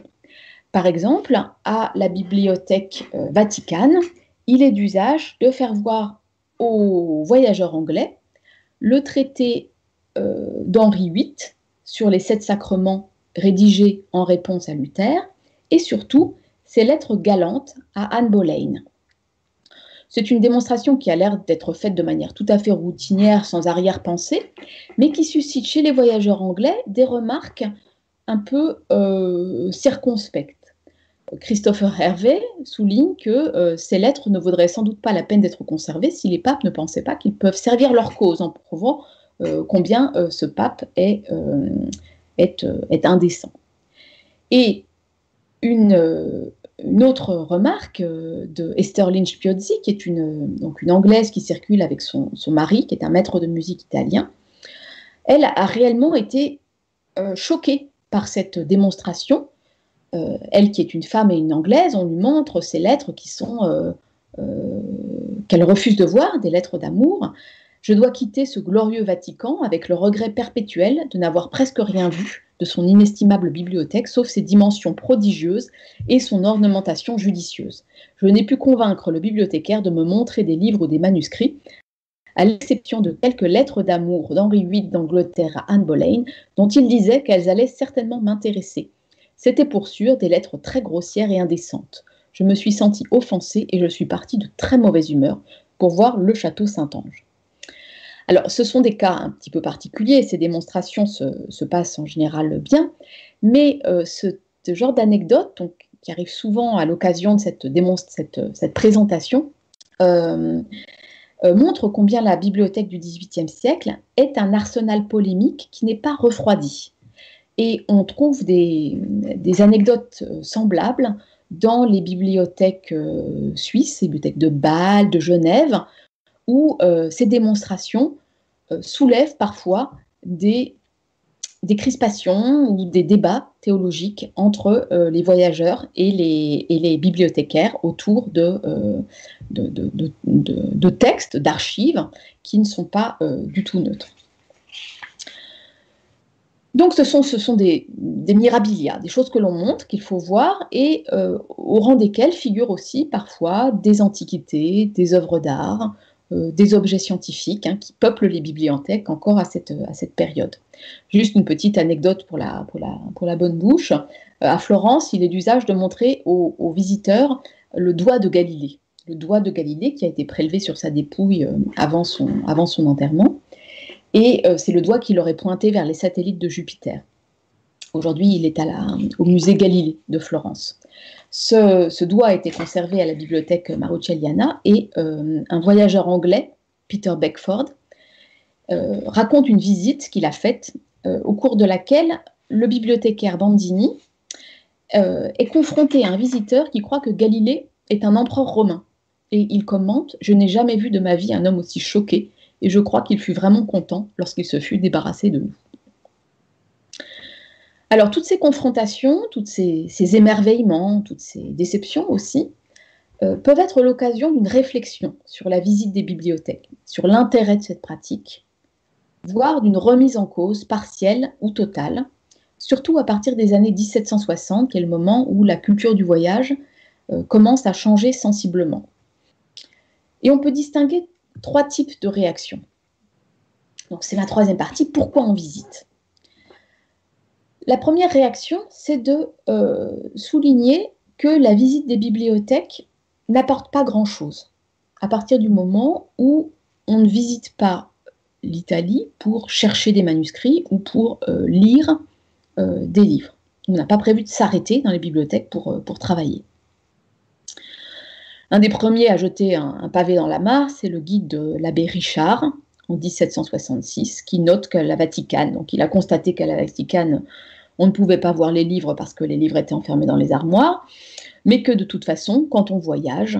Par exemple, à la bibliothèque Vaticane, il est d'usage de faire voir aux voyageurs anglais le traité d'Henri VIII sur les 7 sacrements rédigé en réponse à Luther, et surtout ses lettres galantes à Anne Boleyn. C'est une démonstration qui a l'air d'être faite de manière tout à fait routinière, sans arrière-pensée, mais qui suscite chez les voyageurs anglais des remarques un peu circonspectes. Christopher Hervey souligne que ces lettres ne vaudraient sans doute pas la peine d'être conservées si les papes ne pensaient pas qu'ils peuvent servir leur cause en prouvant combien ce pape est indécent. Et une autre remarque de Esther Lynch Piozzi, qui est donc une Anglaise qui circule avec son mari, qui est un maître de musique italien, elle a réellement été choquée par cette démonstration. Elle qui est une femme et une Anglaise, on lui montre ces lettres qui sont qu'elle refuse de voir, des lettres d'amour. Je dois quitter ce glorieux Vatican avec le regret perpétuel de n'avoir presque rien vu de son inestimable bibliothèque, sauf ses dimensions prodigieuses et son ornementation judicieuse. Je n'ai pu convaincre le bibliothécaire de me montrer des livres ou des manuscrits, à l'exception de quelques lettres d'amour d'Henri VIII d'Angleterre à Anne Boleyn, dont il disait qu'elles allaient certainement m'intéresser. C'était pour sûr des lettres très grossières et indécentes. Je me suis sentie offensée et je suis partie de très mauvaise humeur pour voir le château Saint-Ange. Alors, ce sont des cas un petit peu particuliers, ces démonstrations se passent en général bien, mais ce genre d'anecdote, qui arrive souvent à l'occasion de cette présentation, montre combien la bibliothèque du XVIIIe siècle est un arsenal polémique qui n'est pas refroidi. Et on trouve des anecdotes semblables dans les bibliothèques suisses, les bibliothèques de Bâle, de Genève, où ces démonstrations soulèvent parfois des crispations ou des débats théologiques entre les voyageurs et les bibliothécaires autour de textes, d'archives qui ne sont pas du tout neutres. Donc ce sont des mirabilia, des choses que l'on montre, qu'il faut voir, et au rang desquelles figurent aussi parfois des antiquités, des œuvres d'art, des objets scientifiques qui peuplent les bibliothèques encore à cette période. Juste une petite anecdote pour la bonne bouche. À Florence, il est d'usage de montrer aux visiteurs le doigt de Galilée. Le doigt de Galilée qui a été prélevé sur sa dépouille avant son enterrement. Et c'est le doigt qu'il aurait pointé vers les satellites de Jupiter. Aujourd'hui, il est au musée Galilée de Florence. Ce doigt a été conservé à la bibliothèque Marrucelliana et un voyageur anglais, Peter Beckford, raconte une visite qu'il a faite au cours de laquelle le bibliothécaire Bandini est confronté à un visiteur qui croit que Galilée est un empereur romain. Et il commente « Je n'ai jamais vu de ma vie un homme aussi choqué et je crois qu'il fut vraiment content lorsqu'il se fut débarrassé de nous. » Alors, toutes ces confrontations, tous ces émerveillements, toutes ces déceptions aussi, peuvent être l'occasion d'une réflexion sur la visite des bibliothèques, sur l'intérêt de cette pratique, voire d'une remise en cause partielle ou totale, surtout à partir des années 1760, qui est le moment où la culture du voyage commence à changer sensiblement. Et on peut distinguer 3 types de réactions. Donc c'est ma 3e partie, pourquoi on visite ? La première réaction, c'est de souligner que la visite des bibliothèques n'apporte pas grand-chose. À partir du moment où on ne visite pas l'Italie pour chercher des manuscrits ou pour lire des livres. On n'a pas prévu de s'arrêter dans les bibliothèques pour travailler. Un des premiers à jeter un pavé dans la mare, c'est le guide de l'abbé Richard, en 1766, qui note qu'à la Vaticane, donc il a constaté qu'à la Vaticane, on ne pouvait pas voir les livres parce que les livres étaient enfermés dans les armoires, mais que de toute façon, quand on voyage,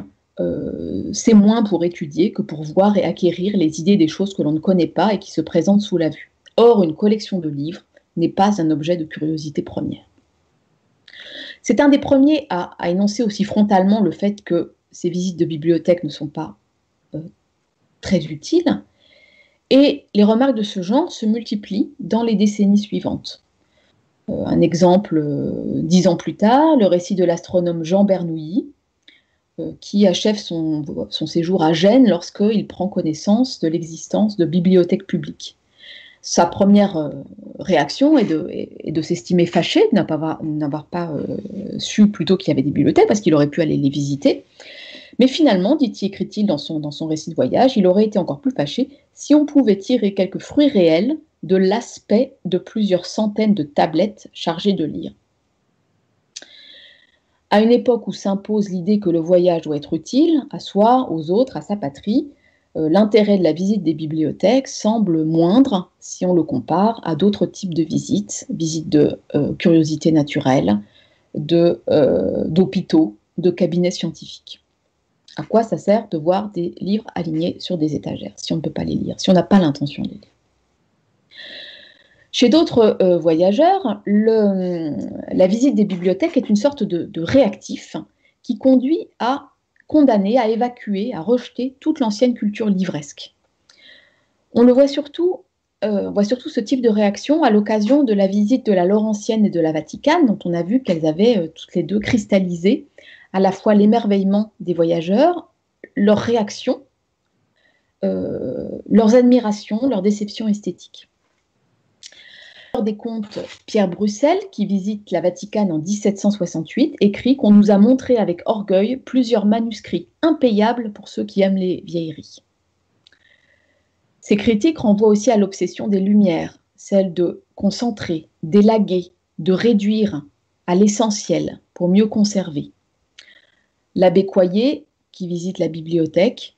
c'est moins pour étudier que pour voir et acquérir les idées des choses que l'on ne connaît pas et qui se présentent sous la vue. Or, une collection de livres n'est pas un objet de curiosité première. C'est un des premiers à énoncer aussi frontalement le fait que ces visites de bibliothèques ne sont pas très utiles, et les remarques de ce genre se multiplient dans les décennies suivantes. Un exemple, 10 ans plus tard, le récit de l'astronome Jean Bernoulli, qui achève son séjour à Gênes lorsqu'il prend connaissance de l'existence de bibliothèques publiques. Sa première réaction est de s'estimer fâché de n'avoir pas su plutôt qu'il y avait des bibliothèques, parce qu'il aurait pu aller les visiter. Mais finalement, dit-il, écrit-il dans son récit de voyage, il aurait été encore plus fâché si on pouvait tirer quelques fruits réels de l'aspect de plusieurs centaines de tablettes chargées de livres. À une époque où s'impose l'idée que le voyage doit être utile, à soi, aux autres, à sa patrie, l'intérêt de la visite des bibliothèques semble moindre si on le compare à d'autres types de visites de curiosité naturelle, d'hôpitaux, de cabinets scientifiques. À quoi ça sert de voir des livres alignés sur des étagères si on ne peut pas les lire, si on n'a pas l'intention de les lire? Chez d'autres voyageurs, la visite des bibliothèques est une sorte de réactif qui conduit à condamner, à évacuer, à rejeter toute l'ancienne culture livresque. On voit surtout ce type de réaction à l'occasion de la visite de la Laurentienne et de la Vaticane, dont on a vu qu'elles avaient toutes les deux cristallisé à la fois l'émerveillement des voyageurs, leurs réactions, leurs admirations, leurs déceptions esthétiques. Des Comptes, Pierre Bruxelles, qui visite la Vaticane en 1768, écrit qu'on nous a montré avec orgueil plusieurs manuscrits impayables pour ceux qui aiment les vieilleries. Ces critiques renvoient aussi à l'obsession des Lumières, celle de concentrer, d'élaguer, de réduire à l'essentiel pour mieux conserver. L'abbé Coyer, qui visite la bibliothèque,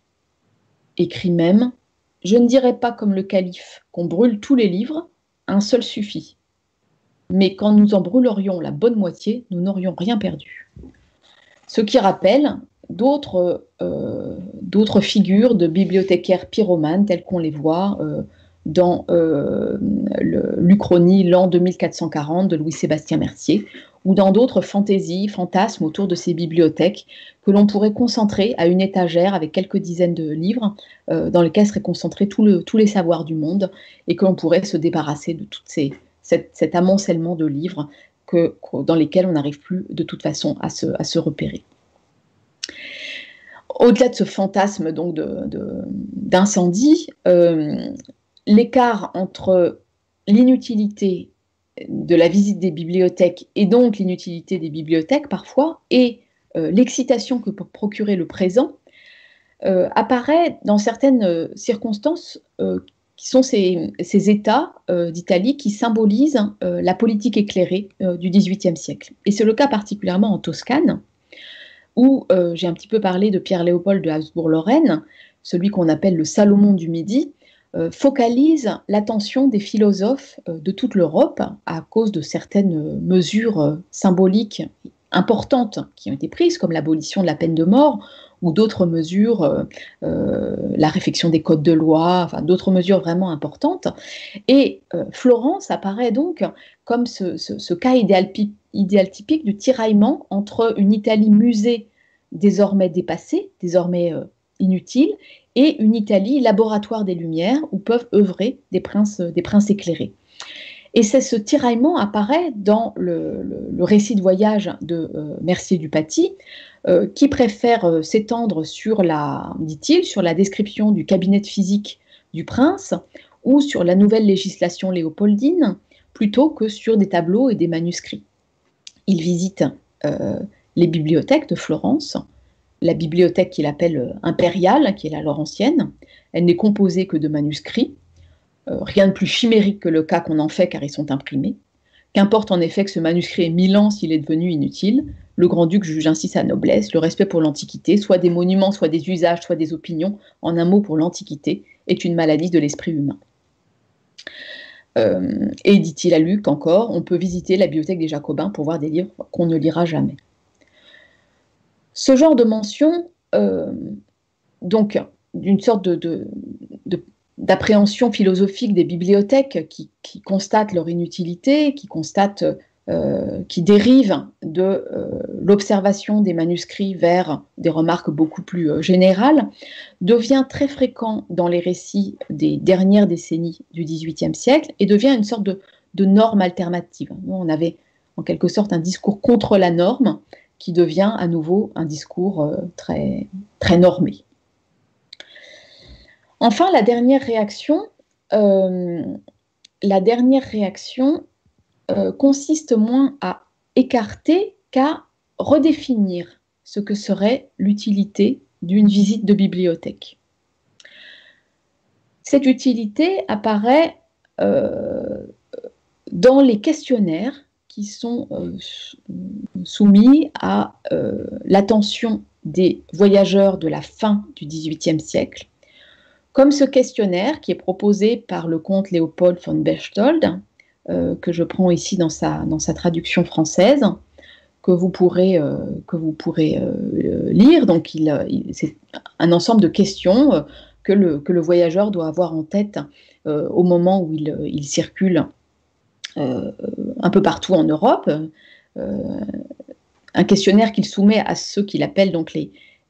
écrit même « Je ne dirais pas comme le calife qu'on brûle tous les livres, un seul suffit. Mais quand nous en brûlerions la bonne moitié, nous n'aurions rien perdu. » Ce qui rappelle d'autres figures de bibliothécaires pyromanes telles qu'on les voit dans l'Uchronie, l'an 2440 de Louis-Sébastien Mercier, ou dans d'autres fantasmes autour de ces bibliothèques que l'on pourrait concentrer à une étagère avec quelques dizaines de livres dans lesquels seraient concentrés tous les savoirs du monde et que l'on pourrait se débarrasser de cet amoncellement de livres dans lesquels on n'arrive plus de toute façon à se repérer. Au-delà de ce fantasme donc d'incendie, l'écart entre l'inutilité de la visite des bibliothèques et donc l'inutilité des bibliothèques parfois et l'excitation que peut procurer le présent apparaît dans certaines circonstances qui sont ces États d'Italie qui symbolisent la politique éclairée du XVIIIe siècle. Et c'est le cas particulièrement en Toscane, où j'ai un petit peu parlé de Pierre-Léopold de Habsbourg-Lorraine, celui qu'on appelle le Salomon du Midi, focalise l'attention des philosophes de toute l'Europe à cause de certaines mesures symboliques importantes qui ont été prises, comme l'abolition de la peine de mort, ou d'autres mesures, la réfection des codes de loi, enfin d'autres mesures vraiment importantes. Et Florence apparaît donc comme ce cas idéal typique du tiraillement entre une Italie musée désormais dépassée, désormais inutile, et une Italie laboratoire des Lumières où peuvent œuvrer des princes éclairés. Et ce tiraillement apparaît dans le récit de voyage de Mercier du Paty, qui préfère s'étendre sur dit-il, sur la description du cabinet de physique du prince ou sur la nouvelle législation léopoldine, plutôt que sur des tableaux et des manuscrits. Il visite les bibliothèques de Florence, la bibliothèque qu'il appelle impériale, qui est la Laurentienne. Elle n'est composée que de manuscrits, rien de plus chimérique que le cas qu'on en fait car ils sont imprimés. Qu'importe en effet que ce manuscrit ait 1000 ans s'il est devenu inutile, le grand-duc juge ainsi sa noblesse, le respect pour l'Antiquité, soit des monuments, soit des usages, soit des opinions, en un mot pour l'Antiquité, est une maladie de l'esprit humain. Et dit-il à Luc encore, on peut visiter la bibliothèque des Jacobins pour voir des livres qu'on ne lira jamais. Ce genre de mention, donc d'une sorte d'appréhension philosophique des bibliothèques qui constatent leur inutilité, qui dérivent de l'observation des manuscrits vers des remarques beaucoup plus générales, devient très fréquent dans les récits des dernières décennies du XVIIIe siècle et devient une sorte de norme alternative. Nous, on avait en quelque sorte un discours contre la norme qui devient à nouveau un discours très, très normé. Enfin, la dernière réaction consiste moins à écarter qu'à redéfinir ce que serait l'utilité d'une visite de bibliothèque. Cette utilité apparaît dans les questionnaires qui sont soumis à l'attention des voyageurs de la fin du XVIIIe siècle, Comme ce questionnaire qui est proposé par le comte Léopold von Berchtold, que je prends ici dans sa traduction française, que vous pourrez lire. Donc, c'est un ensemble de questions que le voyageur doit avoir en tête au moment où il circule un peu partout en Europe. Un questionnaire qu'il soumet à ceux qu'il appelle donc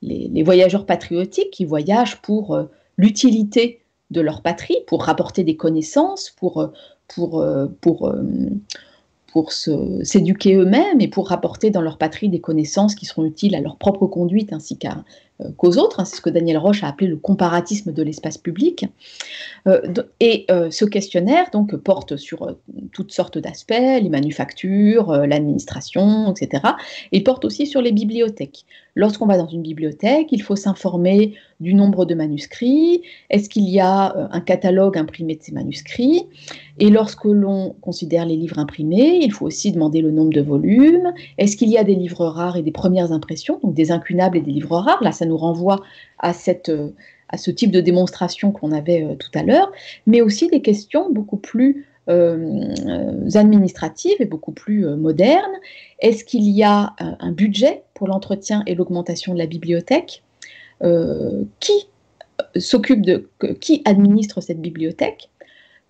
les voyageurs patriotiques qui voyagent pour l'utilité de leur patrie, pour rapporter des connaissances, pour s'éduquer eux-mêmes et pour rapporter dans leur patrie des connaissances qui seront utiles à leur propre conduite ainsi qu'aux autres. C'est ce que Daniel Roche a appelé le comparatisme de l'espace public. Ce questionnaire donc, porte sur toutes sortes d'aspects, les manufactures, l'administration, etc. Et porte aussi sur les bibliothèques. Lorsqu'on va dans une bibliothèque, il faut s'informer du nombre de manuscrits, est-ce qu'il y a un catalogue imprimé de ces manuscrits, et lorsque l'on considère les livres imprimés, il faut aussi demander le nombre de volumes, est-ce qu'il y a des livres rares et des premières impressions, donc des incunables et des livres rares, là ça nous renvoie à ce type de démonstration qu'on avait tout à l'heure, mais aussi des questions beaucoup plus administratives et beaucoup plus modernes. Est-ce qu'il y a un budget pour l'entretien et l'augmentation de la bibliothèque? Qui administre cette bibliothèque?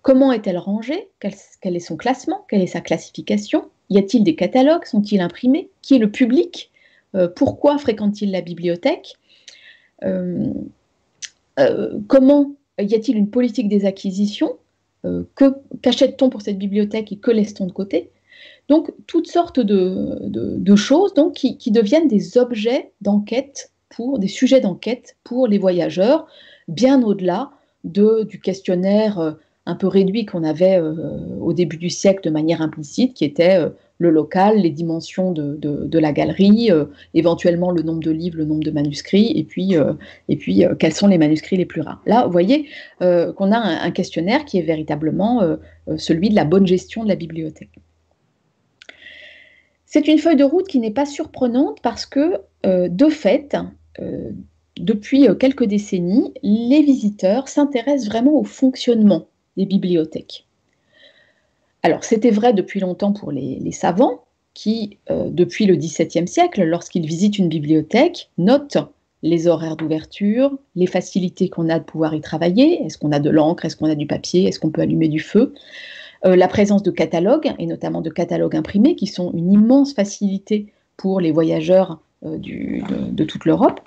Comment est-elle rangée? Quel est son classement? Quelle est sa classification? Y a-t-il des catalogues? Sont-ils imprimés? Qui est le public? Pourquoi fréquente-t-il la bibliothèque? Comment y a-t-il une politique des acquisitions? Qu'achète-t-on pour cette bibliothèque et que laisse-t-on de côté? Donc, toutes sortes de choses donc, qui deviennent des objets d'enquête, des sujets d'enquête pour les voyageurs, bien au-delà du questionnaire un peu réduit qu'on avait au début du siècle de manière implicite, qui était le local, les dimensions de la galerie, éventuellement le nombre de livres, le nombre de manuscrits, et puis quels sont les manuscrits les plus rares. Là, vous voyez qu'on a un questionnaire qui est véritablement celui de la bonne gestion de la bibliothèque. C'est une feuille de route qui n'est pas surprenante parce que, de fait, depuis quelques décennies, les visiteurs s'intéressent vraiment au fonctionnement des bibliothèques. Alors, c'était vrai depuis longtemps pour les savants qui, depuis le XVIIe siècle, lorsqu'ils visitent une bibliothèque, notent les horaires d'ouverture, les facilités qu'on a de pouvoir y travailler, est-ce qu'on a de l'encre, est-ce qu'on a du papier, est-ce qu'on peut allumer du feu, la présence de catalogues, et notamment de catalogues imprimés, qui sont une immense facilité pour les voyageurs de toute l'Europe.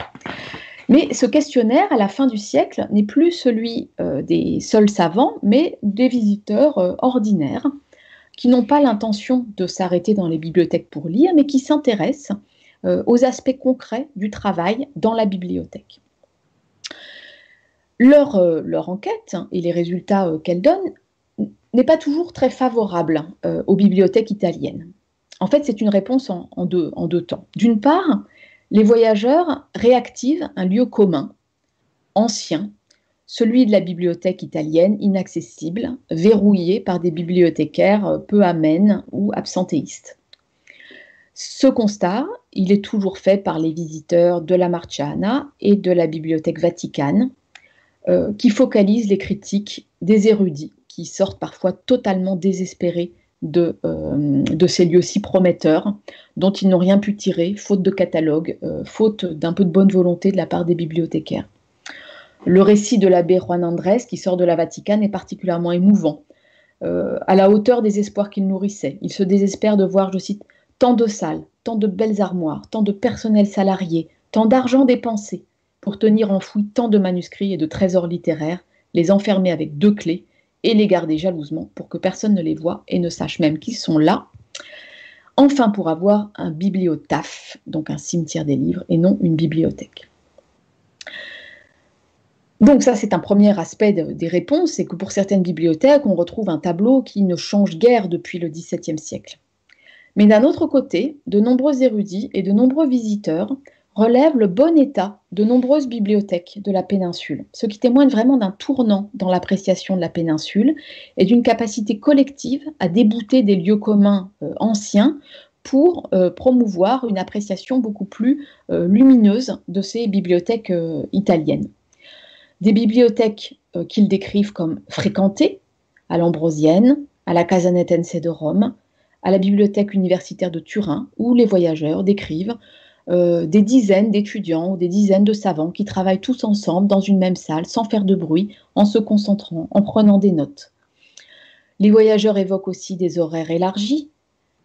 Mais ce questionnaire, à la fin du siècle, n'est plus celui des seuls savants, mais des visiteurs ordinaires, qui n'ont pas l'intention de s'arrêter dans les bibliothèques pour lire, mais qui s'intéressent aux aspects concrets du travail dans la bibliothèque. Leur enquête et les résultats qu'elle donne n'est pas toujours très favorable aux bibliothèques italiennes. En fait, c'est une réponse en deux temps. D'une part, les voyageurs réactivent un lieu commun, ancien, celui de la bibliothèque italienne, inaccessible, verrouillée par des bibliothécaires peu amènes ou absentéistes. Ce constat, il est toujours fait par les visiteurs de la Marciana et de la Bibliothèque Vaticane, qui focalisent les critiques des érudits, qui sortent parfois totalement désespérés de ces lieux si prometteurs, dont ils n'ont rien pu tirer, faute de catalogue, faute d'un peu de bonne volonté de la part des bibliothécaires. Le récit de l'abbé Juan Andrés, qui sort de la Vaticane, est particulièrement émouvant, à la hauteur des espoirs qu'il nourrissait. Il se désespère de voir, je cite, « tant de salles, tant de belles armoires, tant de personnel salarié, tant d'argent dépensé pour tenir enfouis tant de manuscrits et de trésors littéraires, les enfermer avec 2 clés, et les garder jalousement pour que personne ne les voie et ne sache même qu'ils sont là. Enfin, pour avoir un bibliotaphe, donc un cimetière des livres, et non une bibliothèque. » Donc ça, c'est un premier aspect des réponses, c'est que pour certaines bibliothèques, on retrouve un tableau qui ne change guère depuis le XVIIe siècle. Mais d'un autre côté, de nombreux érudits et de nombreux visiteurs relèvent le bon état de nombreuses bibliothèques de la péninsule, ce qui témoigne vraiment d'un tournant dans l'appréciation de la péninsule et d'une capacité collective à débouter des lieux communs anciens pour promouvoir une appréciation beaucoup plus lumineuse de ces bibliothèques italiennes. Des bibliothèques qu'ils décrivent comme fréquentées, à l'Ambrosienne, à la Casanetense de Rome, à la bibliothèque universitaire de Turin, où les voyageurs décrivent des dizaines d'étudiants ou des dizaines de savants qui travaillent tous ensemble dans une même salle, sans faire de bruit, en se concentrant, en prenant des notes. Les voyageurs évoquent aussi des horaires élargis,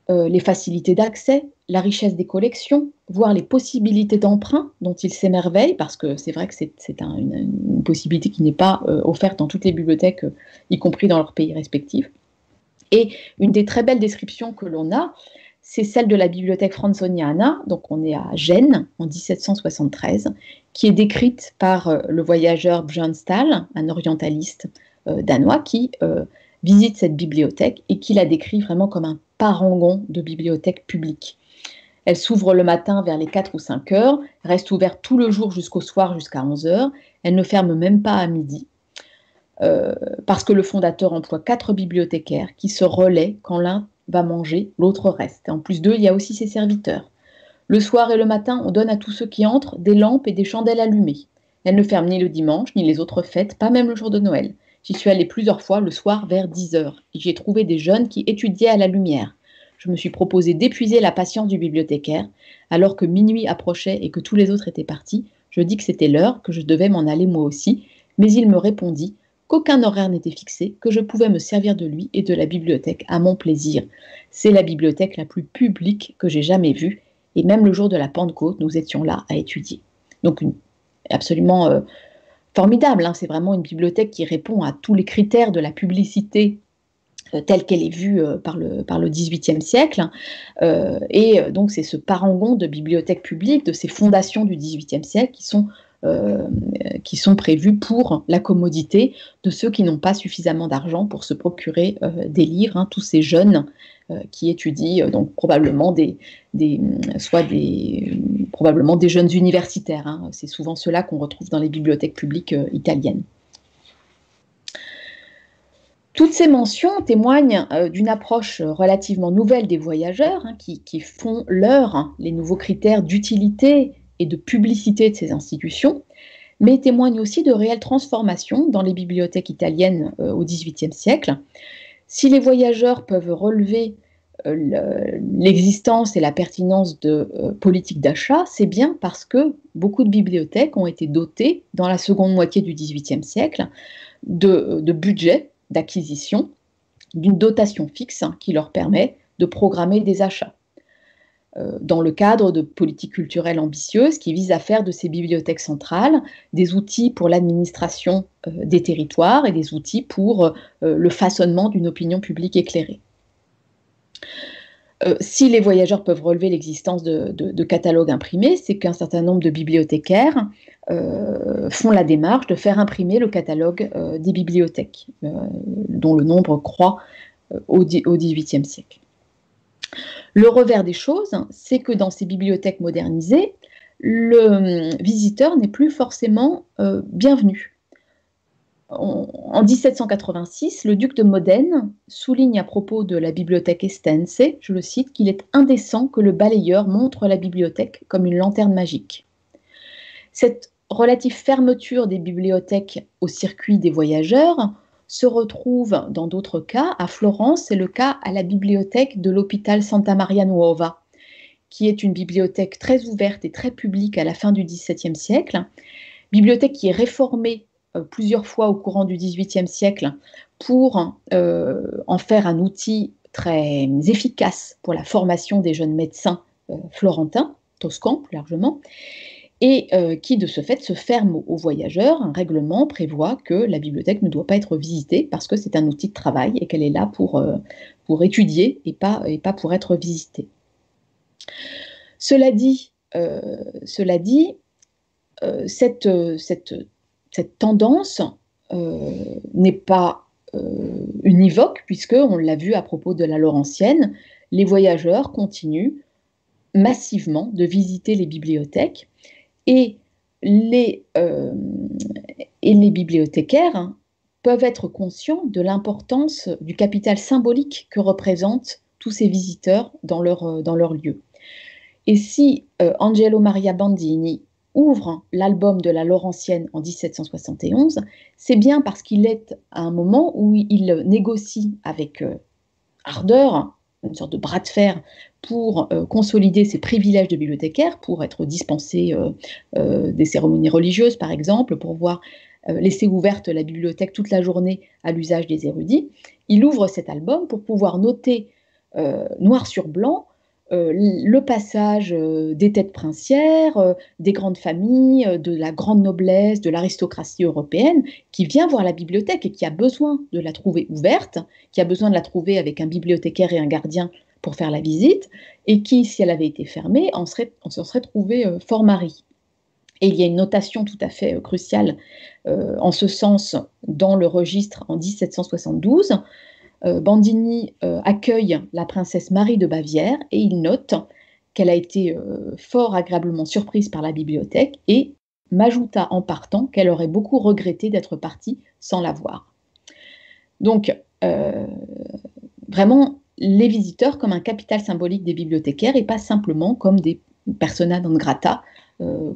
les facilités d'accès, la richesse des collections, voire les possibilités d'emprunt dont ils s'émerveillent, parce que c'est vrai que c'est une possibilité qui n'est pas offerte dans toutes les bibliothèques, y compris dans leurs pays respectifs. Et une des très belles descriptions que l'on a, c'est celle de la bibliothèque Franzoniana, donc on est à Gênes en 1773, qui est décrite par le voyageur Björnstål, un orientaliste danois, qui visite cette bibliothèque et qui la décrit vraiment comme un parangon de bibliothèque publique. Elle s'ouvre le matin vers les 4 ou 5 heures, reste ouverte tout le jour jusqu'au soir, jusqu'à 11 heures. Elle ne ferme même pas à midi, parce que le fondateur emploie 4 bibliothécaires qui se relaient quand l'un va manger, l'autre reste. En plus d'eux, il y a aussi ses serviteurs. Le soir et le matin, on donne à tous ceux qui entrent des lampes et des chandelles allumées. Elle ne ferme ni le dimanche, ni les autres fêtes, pas même le jour de Noël. J'y suis allée plusieurs fois le soir vers 10 heures et j'y ai trouvé des jeunes qui étudiaient à la lumière. Je me suis proposé d'épuiser la patience du bibliothécaire. Alors que minuit approchait et que tous les autres étaient partis, je dis que c'était l'heure, que je devais m'en aller moi aussi, mais il me répondit qu'aucun horaire n'était fixé, que je pouvais me servir de lui et de la bibliothèque à mon plaisir. C'est la bibliothèque la plus publique que j'ai jamais vue, et même le jour de la Pentecôte, nous étions là à étudier. Donc absolument formidable, hein. C'est vraiment une bibliothèque qui répond à tous les critères de la publicité telle qu'elle est vue par le XVIIIe siècle. Et donc c'est ce parangon de bibliothèques publiques, de ces fondations du XVIIIe siècle qui sont prévues pour la commodité de ceux qui n'ont pas suffisamment d'argent pour se procurer des livres, hein, tous ces jeunes qui étudient, donc probablement probablement des jeunes universitaires, hein. C'est souvent ceux-là qu'on retrouve dans les bibliothèques publiques italiennes. Toutes ces mentions témoignent d'une approche relativement nouvelle des voyageurs, hein, qui font leur les nouveaux critères d'utilité et de publicité de ces institutions, mais témoignent aussi de réelles transformations dans les bibliothèques italiennes au XVIIIe siècle. Si les voyageurs peuvent relever l'existence et la pertinence de politiques d'achat, c'est bien parce que beaucoup de bibliothèques ont été dotées, dans la seconde moitié du XVIIIe siècle, de budgets d'acquisition, d'une dotation fixe qui leur permet de programmer des achats dans le cadre de politiques culturelles ambitieuses qui visent à faire de ces bibliothèques centrales des outils pour l'administration des territoires et des outils pour le façonnement d'une opinion publique éclairée. Si les voyageurs peuvent relever l'existence de catalogues imprimés, c'est qu'un certain nombre de bibliothécaires font la démarche de faire imprimer le catalogue des bibliothèques, dont le nombre croît au XVIIIe siècle. Le revers des choses, c'est que dans ces bibliothèques modernisées, le visiteur n'est plus forcément bienvenu. En 1786, le duc de Modène souligne à propos de la bibliothèque Estense, je le cite, qu'il est indécent que le balayeur montre la bibliothèque comme une lanterne magique. Cette relative fermeture des bibliothèques au circuit des voyageurs se retrouve dans d'autres cas. À Florence, c'est le cas à la bibliothèque de l'hôpital Santa Maria Nuova, qui est une bibliothèque très ouverte et très publique à la fin du XVIIe siècle, bibliothèque qui est réformée plusieurs fois au courant du XVIIIe siècle pour en faire un outil très efficace pour la formation des jeunes médecins florentins, toscans plus largement, et qui de ce fait se ferme aux voyageurs. Un règlement prévoit que la bibliothèque ne doit pas être visitée parce que c'est un outil de travail et qu'elle est là pour étudier et pas pour être visitée. Cela dit, cette tendance n'est pas univoque, puisque, on l'a vu à propos de la Laurentienne, les voyageurs continuent massivement de visiter les bibliothèques et les bibliothécaires peuvent être conscients de l'importance du capital symbolique que représentent tous ces visiteurs dans leur lieu. Et si Angelo Maria Bandini ouvre l'album de la Laurentienne en 1771, c'est bien parce qu'il est à un moment où il négocie avec ardeur, une sorte de bras de fer, pour consolider ses privilèges de bibliothécaire, pour être dispensé des cérémonies religieuses, par exemple, pour pouvoir laisser ouverte la bibliothèque toute la journée à l'usage des érudits. Il ouvre cet album pour pouvoir noter noir sur blanc le passage des têtes princières, des grandes familles, de la grande noblesse, de l'aristocratie européenne, qui vient voir la bibliothèque et qui a besoin de la trouver ouverte, qui a besoin de la trouver avec un bibliothécaire et un gardien pour faire la visite, et qui, si elle avait été fermée, on se serait trouvé fort mari. Et il y a une notation tout à fait cruciale en ce sens dans le registre en 1772. Bandini accueille la princesse Marie de Bavière et il note qu'elle a été fort agréablement surprise par la bibliothèque et m'ajouta en partant qu'elle aurait beaucoup regretté d'être partie sans la voir. Donc, vraiment, les visiteurs comme un capital symbolique des bibliothécaires et pas simplement comme des persona non grata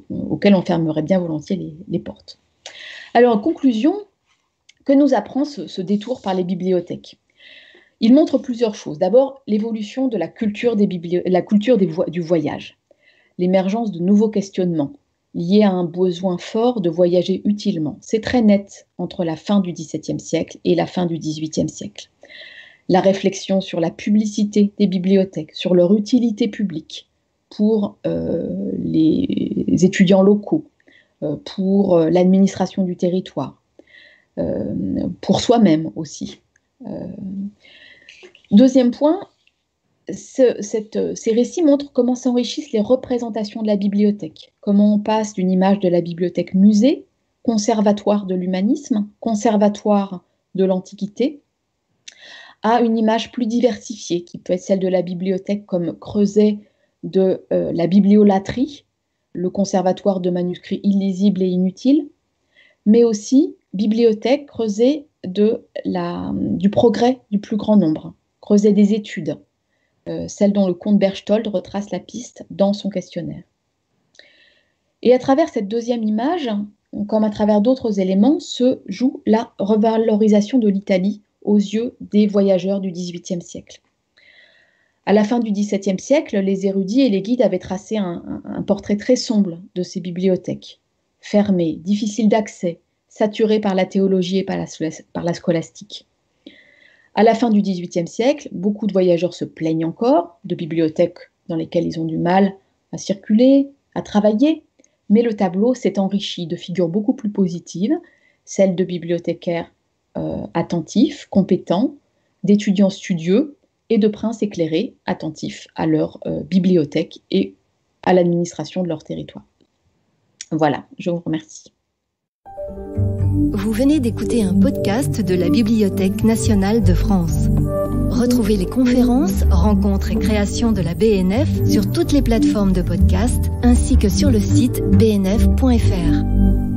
auxquels on fermerait bien volontiers les portes. Alors, en conclusion, que nous apprend ce détour par les bibliothèques ? Il montre plusieurs choses. D'abord, l'évolution de la culture du voyage, l'émergence de nouveaux questionnements liés à un besoin fort de voyager utilement. C'est très net entre la fin du XVIIe siècle et la fin du XVIIIe siècle. La réflexion sur la publicité des bibliothèques, sur leur utilité publique pour les étudiants locaux, pour l'administration du territoire, pour soi-même aussi. Deuxième point, ces récits montrent comment s'enrichissent les représentations de la bibliothèque, comment on passe d'une image de la bibliothèque musée, conservatoire de l'humanisme, conservatoire de l'Antiquité, à une image plus diversifiée, qui peut être celle de la bibliothèque comme creuset de la bibliolatrie, le conservatoire de manuscrits illisibles et inutiles, mais aussi bibliothèque creuset du progrès du plus grand nombre, creuset des études, celle dont le comte Berchtold retrace la piste dans son questionnaire. Et à travers cette deuxième image, comme à travers d'autres éléments, se joue la revalorisation de l'Italie aux yeux des voyageurs du XVIIIe siècle. À la fin du XVIIe siècle, les érudits et les guides avaient tracé un portrait très sombre de ces bibliothèques, fermées, difficiles d'accès, saturées par la théologie et par la scolastique. À la fin du XVIIIe siècle, beaucoup de voyageurs se plaignent encore de bibliothèques dans lesquelles ils ont du mal à circuler, à travailler, mais le tableau s'est enrichi de figures beaucoup plus positives, celles de bibliothécaires attentifs, compétents, d'étudiants studieux et de princes éclairés, attentifs à leur bibliothèque et à l'administration de leur territoire. Voilà, je vous remercie. Vous venez d'écouter un podcast de la Bibliothèque nationale de France. Retrouvez les conférences, rencontres et créations de la BNF sur toutes les plateformes de podcast ainsi que sur le site bnf.fr.